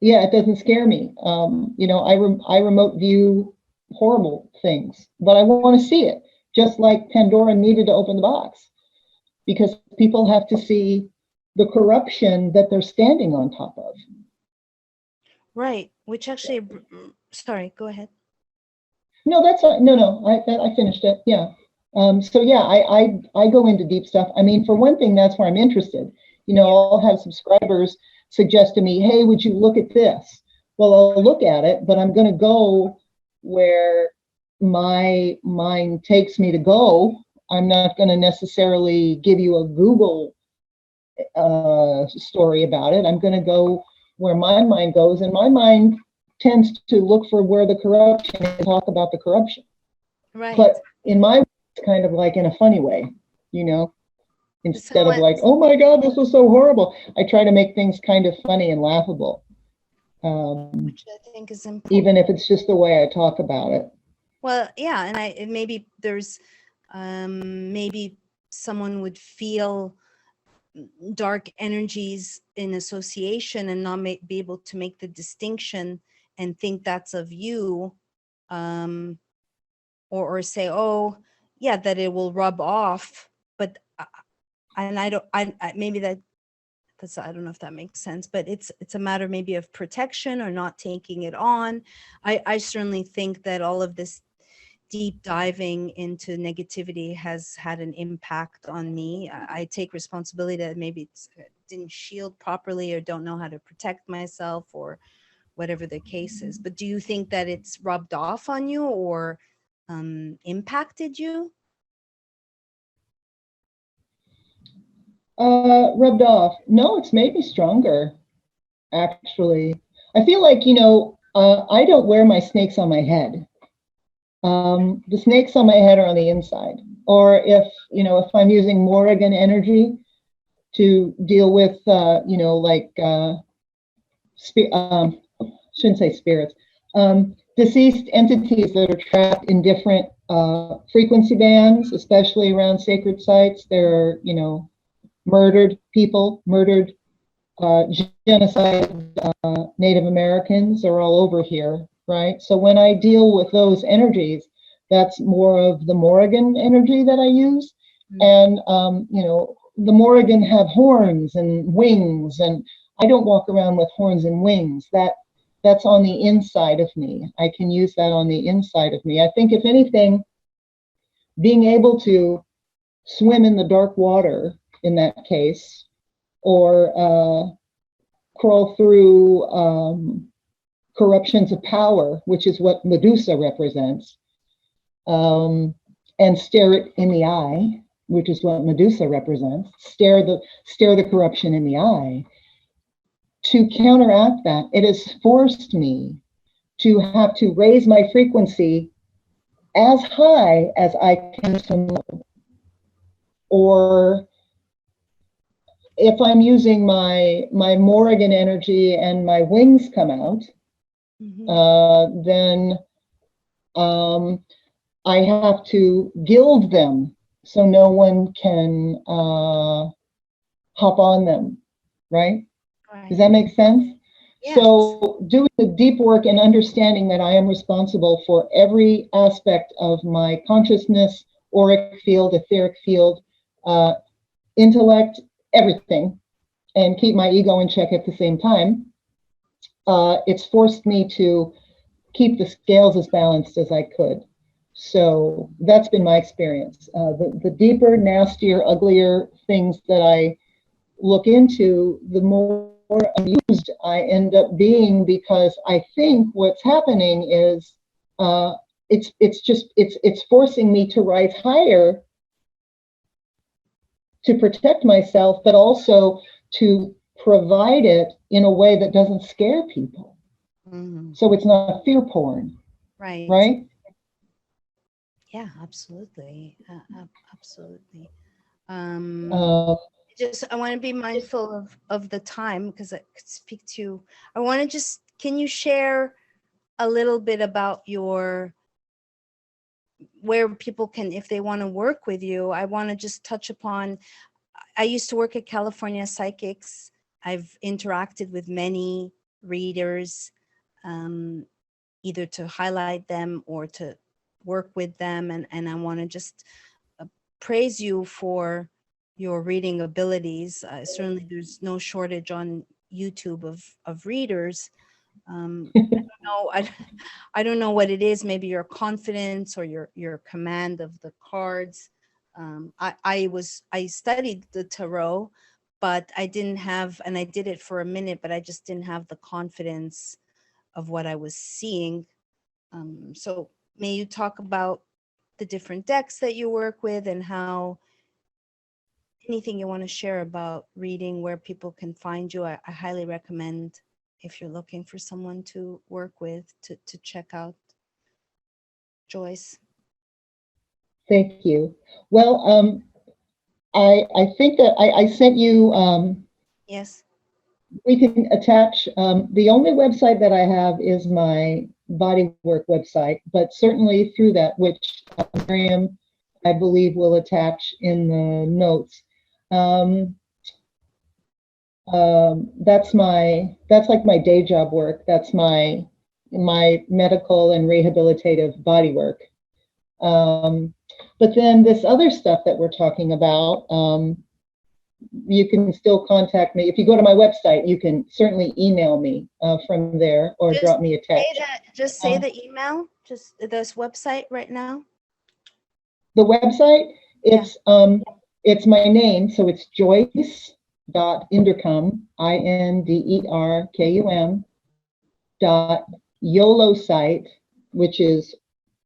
Yeah, it doesn't scare me. I remote view horrible things, but I want to see it, just like Pandora needed to open the box, because people have to see the corruption that they're standing on top of. Right, which actually, sorry, go ahead. No, that's I finished it. Yeah. So yeah, I go into deep stuff. I mean, for one thing, that's where I'm interested. I'll have subscribers suggest to me, hey, would you look at this? Well, I'll look at it, but I'm going to go where my mind takes me to go. I'm not going to necessarily give you a Google story about it. I'm going to go where my mind goes, and my mind tends to look for where the corruption is, talk about the corruption. Right. But in my, it's kind of like in a funny way, instead of like, oh my God, this was so horrible. I try to make things kind of funny and laughable. Which I think is important. Even if it's just the way I talk about it. Well, yeah, and maybe there's, maybe someone would feel dark energies in association and not be able to make the distinction and think that's of you, or say, oh yeah, that it will rub off. But and I don't, maybe that's, I don't know if that makes sense, but it's a matter maybe of protection or not taking it on. I certainly think that all of this deep diving into negativity has had an impact on me. I take responsibility that maybe it didn't shield properly or don't know how to protect myself or whatever the case is. But do you think that it's rubbed off on you or impacted you? Rubbed off. No, it's made me stronger, actually. I feel like, I don't wear my snakes on my head. The snakes on my head are on the inside. Or if I'm using Morrigan energy to deal with, shouldn't say spirits, deceased entities that are trapped in different frequency bands, especially around sacred sites. There are, murdered people, murdered genocide, Native Americans are all over here, right? So when I deal with those energies, that's more of the Morrigan energy that I use. And, the Morrigan have horns and wings, and I don't walk around with horns and wings. That's on the inside of me. I can use that on the inside of me. I think if anything, being able to swim in the dark water in that case, or crawl through corruptions of power, which is what Medusa represents, and stare it in the eye, which is what Medusa represents, stare the corruption in the eye. To counteract that, it has forced me to have to raise my frequency as high as I can from low. Or if I'm using my Morrigan energy and my wings come out, then I have to gild them so no one can hop on them, right? Does that make sense? Yes. So doing the deep work and understanding that I am responsible for every aspect of my consciousness, auric field, etheric field, intellect, everything, and keep my ego in check at the same time, it's forced me to keep the scales as balanced as I could. So that's been my experience. The deeper, nastier, uglier things that I look into, the more amused I end up being, because I think what's happening is it's forcing me to rise higher to protect myself, but also to provide it in a way that doesn't scare people. Mm-hmm. So it's not fear porn, Right. right? Yeah, absolutely. Absolutely. I want to be mindful of the time, because I could speak to, I want to just, can you share a little bit about where people can, if they want to work with you? I want to just touch upon, I used to work at California Psychics. I've interacted with many readers, either to highlight them or to work with them. And I want to just praise you for your reading abilities. Certainly there's no shortage on YouTube of readers. I don't know what it is, maybe your confidence or your command of the cards. I studied the tarot, but I didn't have, and I did it for a minute, but I just didn't have the confidence of what I was seeing. So may you talk about the different decks that you work with, and how, anything you want to share about reading, where people can find you. I highly recommend, if you're looking for someone to work with, to check out Joyce. Thank you. Well, I think that I sent you, Yes. we can attach, the only website that I have is my bodywork website, but certainly through that, which Maryam, I believe, will attach in the notes. That's like my day job work. That's my medical and rehabilitative bodywork. But then this other stuff that we're talking about, you can still contact me. If you go to my website, you can certainly email me from there, or drop me a text. Just say the email, just this website right now. The website, it's my name, so it's Joyce.Inderkum, INDERKUM, .YOLOsite, which is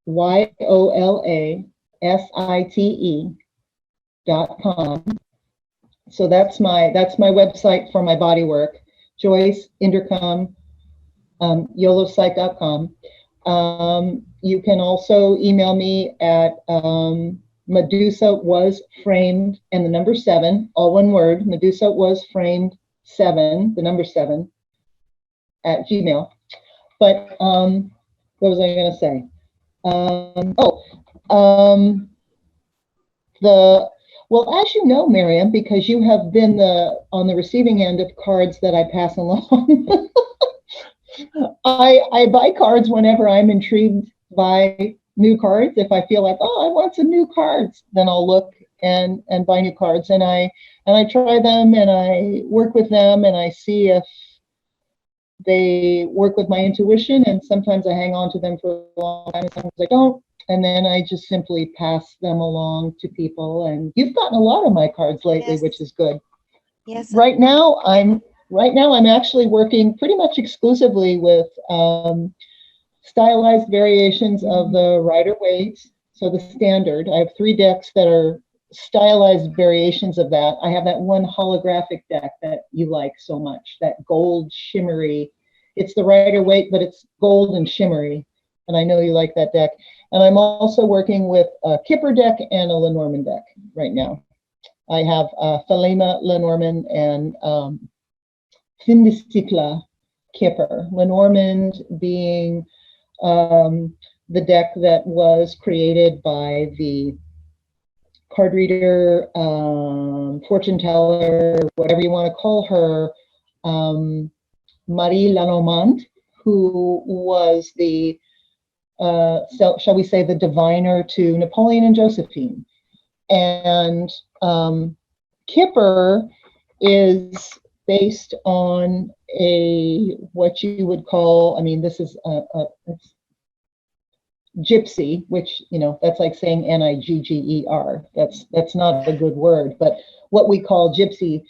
YOLASITE.com. So that's my website for my body work, Joyce Inderkum, YOLOsite.com. You can also email me at MedusawasFramed and the number 7, all one word, MedusawasFramed 7, the number 7, at Gmail. But what was I going to say? Well, as you know, Maryam, because you have been on the receiving end of cards that I pass along, I buy cards whenever I'm intrigued by new cards. If I feel like, oh, I want some new cards, then I'll look and buy new cards, and I try them, and I work with them, and I see if they work with my intuition, and sometimes I hang on to them for a long time, and sometimes I don't. And then I just simply pass them along to people. And you've gotten a lot of my cards lately, Yes. which is good. Yes. Right now I'm actually working pretty much exclusively with stylized variations of the Rider-Waite. So the standard. I have 3 decks that are stylized variations of that. I have that one holographic deck that you like so much, that gold shimmery. It's the Rider-Waite, but it's gold and shimmery. And I know you like that deck. And I'm also working with a Kipper deck and a Lenormand deck right now. I have Thelema Lenormand and Findicicla Kipper. Lenormand being the deck that was created by the card reader, fortune teller, whatever you want to call her, Marie Lenormand, who was the, shall we say, the diviner to Napoleon and Josephine. And Kipper is based on what you would call, I mean, this is it's gypsy, which, that's like saying Nigger. That's not a good word, but what we call gypsy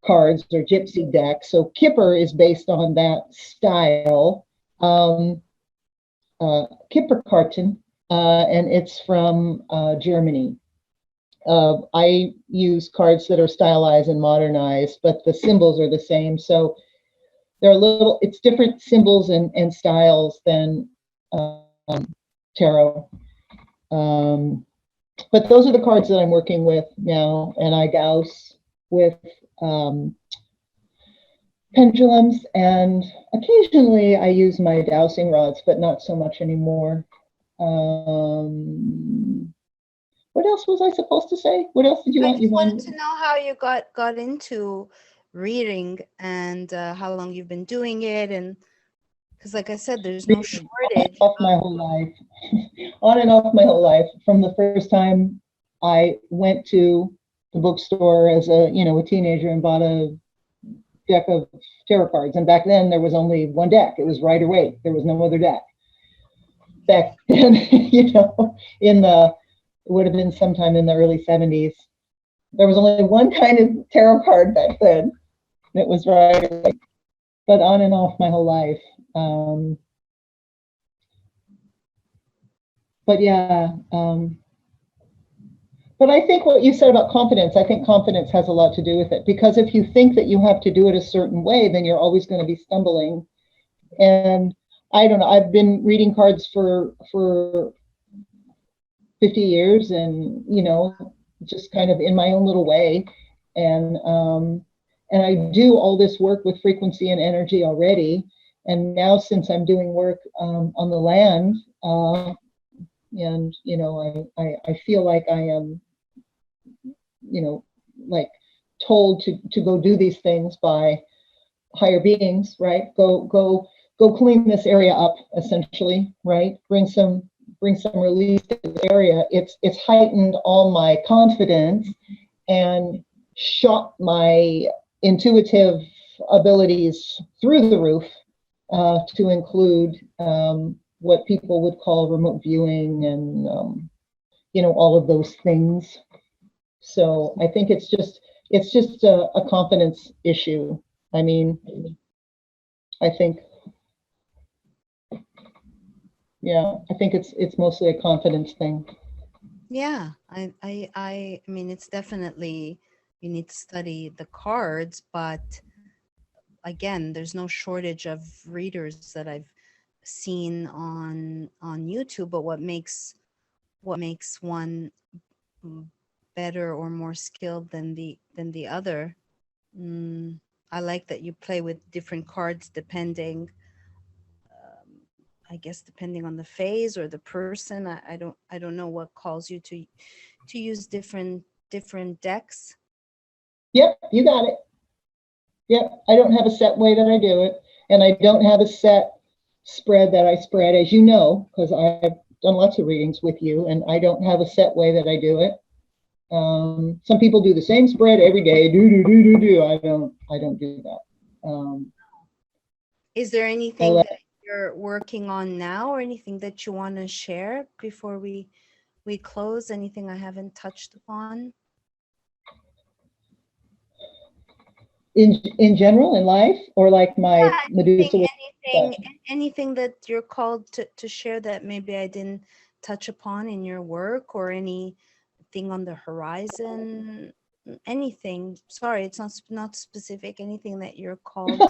cards or gypsy decks. So Kipper is based on that style. Kipperkarten, and it's from Germany. I use cards that are stylized and modernized, but the symbols are the same. So they're it's different symbols and styles than tarot. But those are the cards that I'm working with now, and I dowse with pendulums, and occasionally I use my dowsing rods, but not so much anymore. What else was I supposed to say? What else did you want? I wanted to know how you got into reading, and how long you've been doing it, and because like I said, there's no shortage. Off my whole life. On and off my whole life. From the first time I went to the bookstore as a teenager and bought a deck of tarot cards, and back then there was only one deck. It was Rider-Waite. There was no other deck. Back then, it would have been sometime in the early 70s. There was only one kind of tarot card back then. It was Rider-Waite. But on and off my whole life. But yeah, but I think what you said about confidence, I think confidence has a lot to do with it, because if you think that you have to do it a certain way, then you're always going to be stumbling. And I don't know, I've been reading cards for 50 years and, just kind of in my own little way. And I do all this work with frequency and energy already. And now, since I'm doing work on the land, and I feel like I am, like told to go do these things by higher beings, right? Go clean this area up, essentially, right? Bring some release to this area. It's heightened all my confidence and shot my intuitive abilities through the roof, to include what people would call remote viewing and all of those things. So I think it's just a confidence issue. I mean, I think it's mostly a confidence thing. Yeah, I mean, it's definitely, you need to study the cards, but again, there's no shortage of readers that I've seen on YouTube. But what makes one better or more skilled than the other? I like that you play with different cards depending, I guess, depending on the phase or the person. I don't know what calls you to use different decks. Yep, you got it. Yep, I don't have a set way that I do it, and I don't have a set spread that I spread, as you know, because I've done lots of readings with you, and I don't have a set way that I do it. Some people do the same spread every day. Do. I don't do that. Is there anything that you're working on now, or anything that you want to share before we close? Anything I haven't touched upon? In general, in life, or like my Medusa? Anything that you're called to share that maybe I didn't touch upon in your work, or anything on the horizon? Anything. Sorry, it's not specific. Anything that you're called.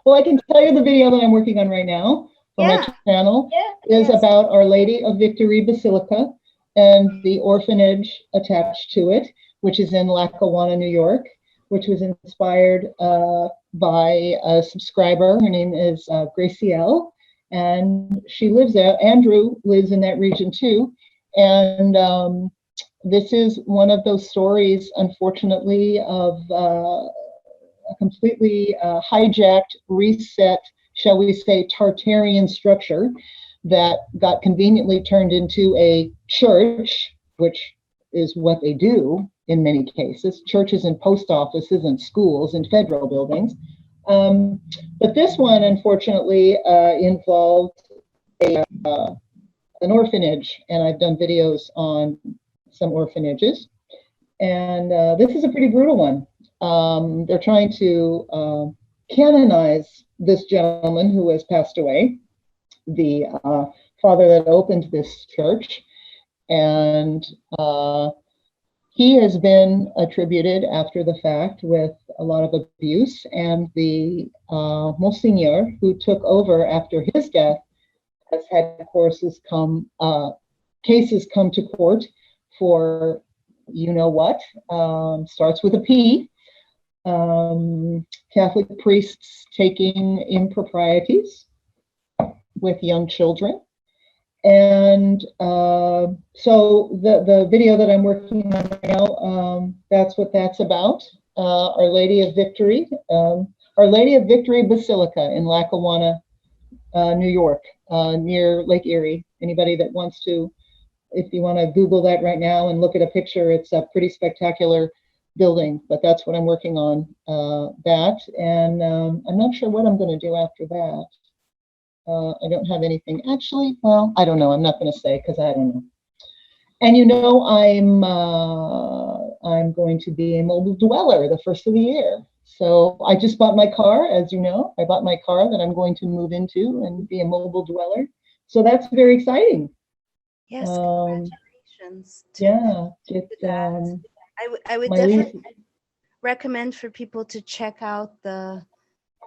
Well, I can tell you the video that I'm working on right now for my channel is about Our Lady of Victory Basilica and the orphanage attached to it, which is in Lackawanna, New York, which was inspired by a subscriber. Her name is Gracielle, and she lives there. Andrew lives in that region too. And this is one of those stories, unfortunately, of a completely hijacked, reset, shall we say, Tartarian structure that got conveniently turned into a church, which is what they do in many cases, churches and post offices and schools and federal buildings. But this one, unfortunately, involved an orphanage, and I've done videos on some orphanages. And this is a pretty brutal one. They're trying to canonize this gentleman who has passed away, the father that opened this church. And he has been attributed after the fact with a lot of abuse. And the Monsignor who took over after his death has had cases come to court for you know what, starts with a P. Catholic priests taking improprieties with young children. And so the video that I'm working on right now, that's what that's about. Our Lady of Victory, Our Lady of Victory Basilica in Lackawanna, New York, near Lake Erie. Anybody that wants to, if you want to Google that right now and look at a picture, it's a pretty spectacular building, but that's what I'm working on, that. And I'm not sure what I'm going to do after that. I don't have anything. Actually, well, I don't know. I'm not going to say because I don't know. And you know, I'm going to be a mobile dweller the first of the year. So I just bought my car, as you know. I bought my car that I'm going to move into and be a mobile dweller. So that's very exciting. Yes, congratulations. Yeah. I would definitely recommend for people to check out the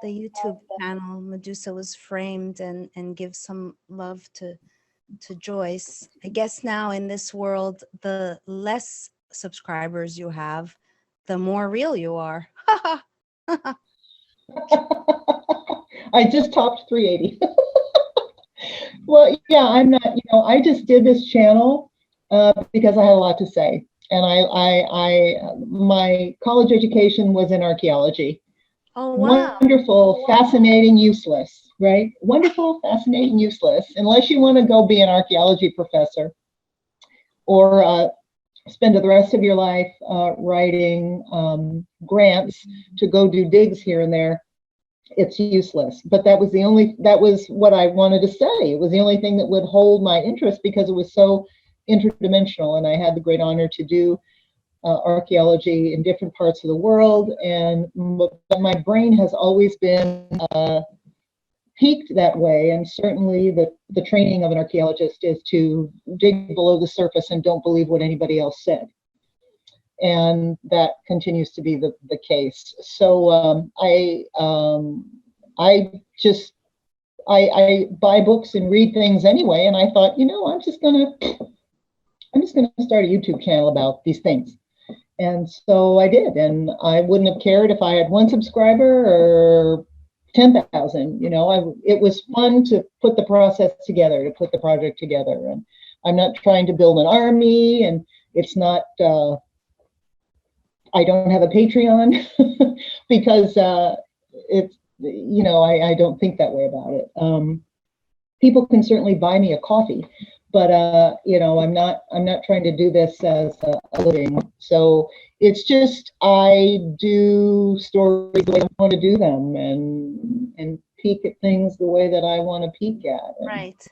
YouTube channel MedusawasFramed and give some love to Joyce. I guess now in this world, the less subscribers you have, the more real you are. I just topped 380. Well, yeah, I'm not, you know, I just did this channel because I had a lot to say. And my college education was in archaeology. Oh, wow. Wonderful, fascinating, useless, right? Wonderful, fascinating, useless, unless you want to go be an archaeology professor or spend the rest of your life writing grants to go do digs here and there. It's useless. But that was what I wanted to say. It was the only thing that would hold my interest because it was so interdimensional, and I had the great honor to do archaeology in different parts of the world, and my brain has always been peaked that way. And certainly the training of an archaeologist is to dig below the surface and don't believe what anybody else said, and that continues to be the case. So I buy books and read things anyway, and I thought, you know, I'm just gonna start a YouTube channel about these things. And so I did, and I wouldn't have cared if I had 1 subscriber or 10,000. You know, it was fun to put the process together, to put the project together. And I'm not trying to build an army, and it's not, I don't have a Patreon because it's, you know, I don't think that way about it. People can certainly buy me a coffee, but you know, I'm not trying to do this as a living. So it's just, I do stories the way I want to do them, and peek at things the way that I want to peek at. And, right.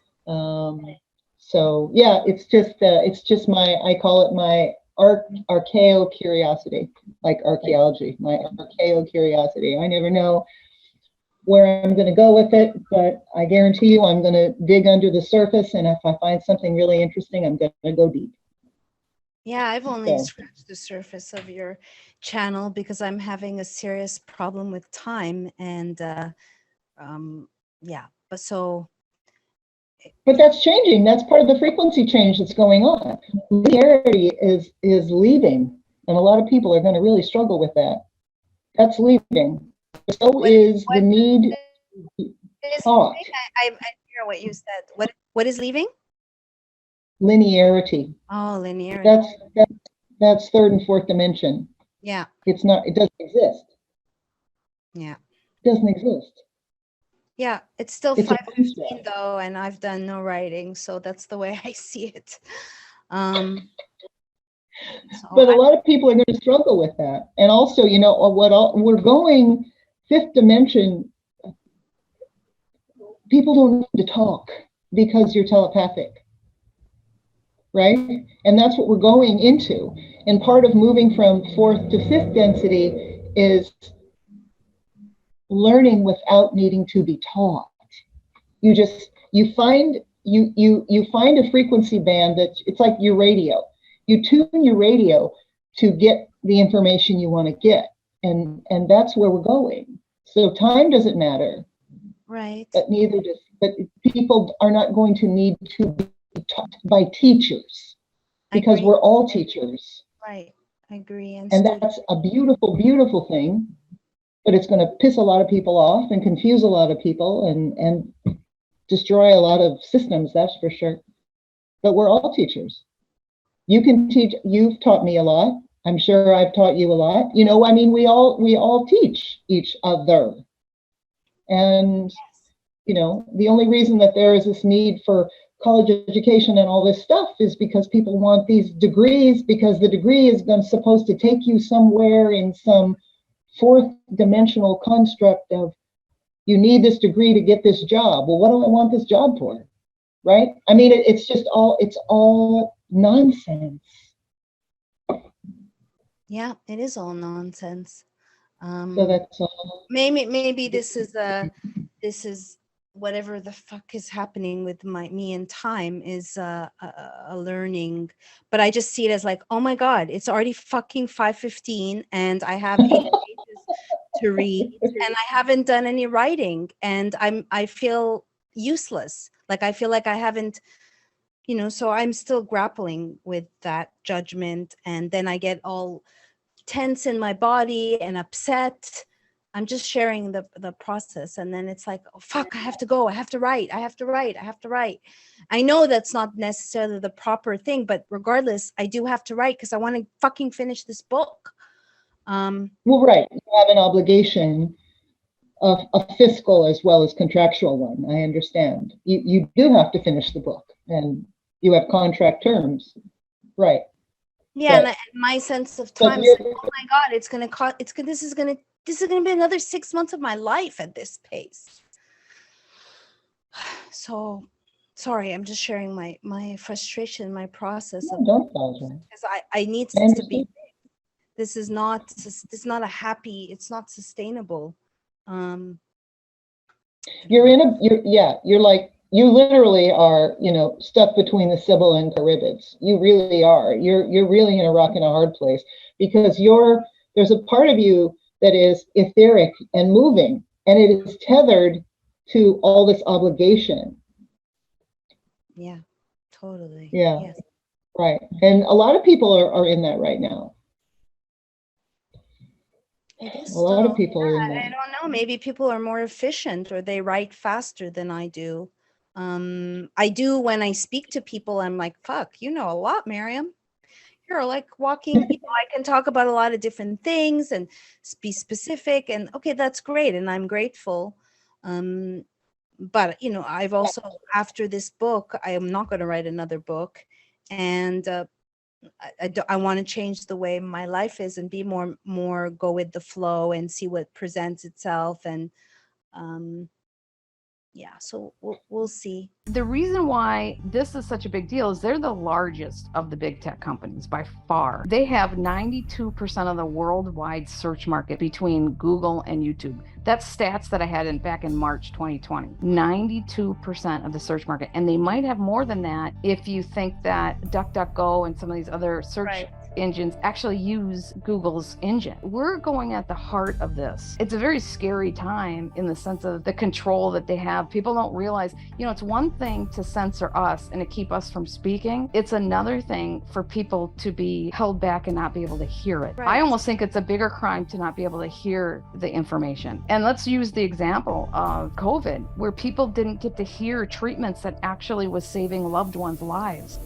So yeah, it's just my, I call it my archaeo curiosity, like archaeology, my archaeo curiosity. I never know where I'm going to go with it, but I guarantee you I'm going to dig under the surface, and if I find something really interesting, I'm going to go deep. Yeah, I've only scratched the surface of your channel because I'm having a serious problem with time, and yeah, but that's changing. That's part of the frequency change that's going on. Linearity is leaving, and a lot of people are going to really struggle with that. That's leaving. So is the need taught. I hear what you said. What is leaving? linearity. Oh, linearity. That's third and fourth dimension. Yeah. It doesn't exist. Yeah. It doesn't exist. Yeah, it's still It's a 5:15 construct. though, and I've done no writing, so that's the way I see it. But a lot of people are going to struggle with that. And also, we're going fifth dimension. People don't need to talk because you're telepathic, right? And that's what we're going into. And part of moving from fourth to fifth density is learning without needing to be taught. You find a frequency band that it's like your radio. You tune your radio to get the information you want to get, and that's where we're going. So time doesn't matter, right? But people are not going to need to be taught by teachers because we're all teachers. Right, I agree. And that's a beautiful, beautiful thing. But it's going to piss a lot of people off and confuse a lot of people and destroy a lot of systems, that's for sure. But we're all teachers. You can teach. You've taught me a lot. I'm sure I've taught you a lot. We all teach each other. And, the only reason that there is this need for college education and all this stuff is because people want these degrees, because the degree is supposed to take you somewhere in some fourth dimensional construct of you need this degree to get this job. Well, what do I want this job for? Right? I mean, it's all nonsense. Yeah, it is all nonsense. So that's all. Maybe this is whatever the fuck is happening with me in time is a learning, but I just see it as like, oh my God, it's already fucking 5:15 and I have 8 pages to read and I haven't done any writing and I feel useless. Like I feel like I haven't, so I'm still grappling with that judgment, and then I get all tense in my body and upset. I'm just sharing the process, and then it's like, oh fuck, I have to go, I have to write. I know that's not necessarily the proper thing, but regardless, I do have to write because I want to fucking finish this book. Well, right, you have an obligation, a fiscal as well as contractual one. I understand. You do have to finish the book, and you have contract terms, right? Yeah, and my sense of time is like, oh my God, it's gonna cost. This is gonna be another 6 months of my life at this pace. So, sorry, I'm just sharing my frustration, my process of. Don't apologize. Because I need this to be. This is not a happy. It's not sustainable. You literally are, stuck between the Sybil and Charybdis. You really are. You're really in a rock and a hard place because there's a part of you that is etheric and moving, and it is tethered to all this obligation. Yeah, totally. Yeah, yes. Right. And a lot of people are in that right now. A lot of people are in that. I don't know. Maybe people are more efficient or they write faster than I do. I do when I speak to people, I'm like, fuck, you know a lot, Maryam. You're like walking, I can talk about a lot of different things and be specific, and okay, that's great. And I'm grateful. But I've also, after this book, I am not going to write another book. And I want to change the way my life is and be more go with the flow and see what presents itself. And yeah, so we'll see. The reason why this is such a big deal is they're the largest of the big tech companies by far. They have 92% of the worldwide search market between Google and YouTube. That's stats that I had back in March 2020. 92% of the search market. And they might have more than that if you think that DuckDuckGo and some of these other search engines actually use Google's engine. We're going at the heart of this. It's a very scary time in the sense of the control that they have. People don't realize, it's one thing to censor us and to keep us from speaking. It's another thing for people to be held back and not be able to hear it. I almost think it's a bigger crime to not be able to hear the information. And let's use the example of COVID, where people didn't get to hear treatments that actually was saving loved ones' lives.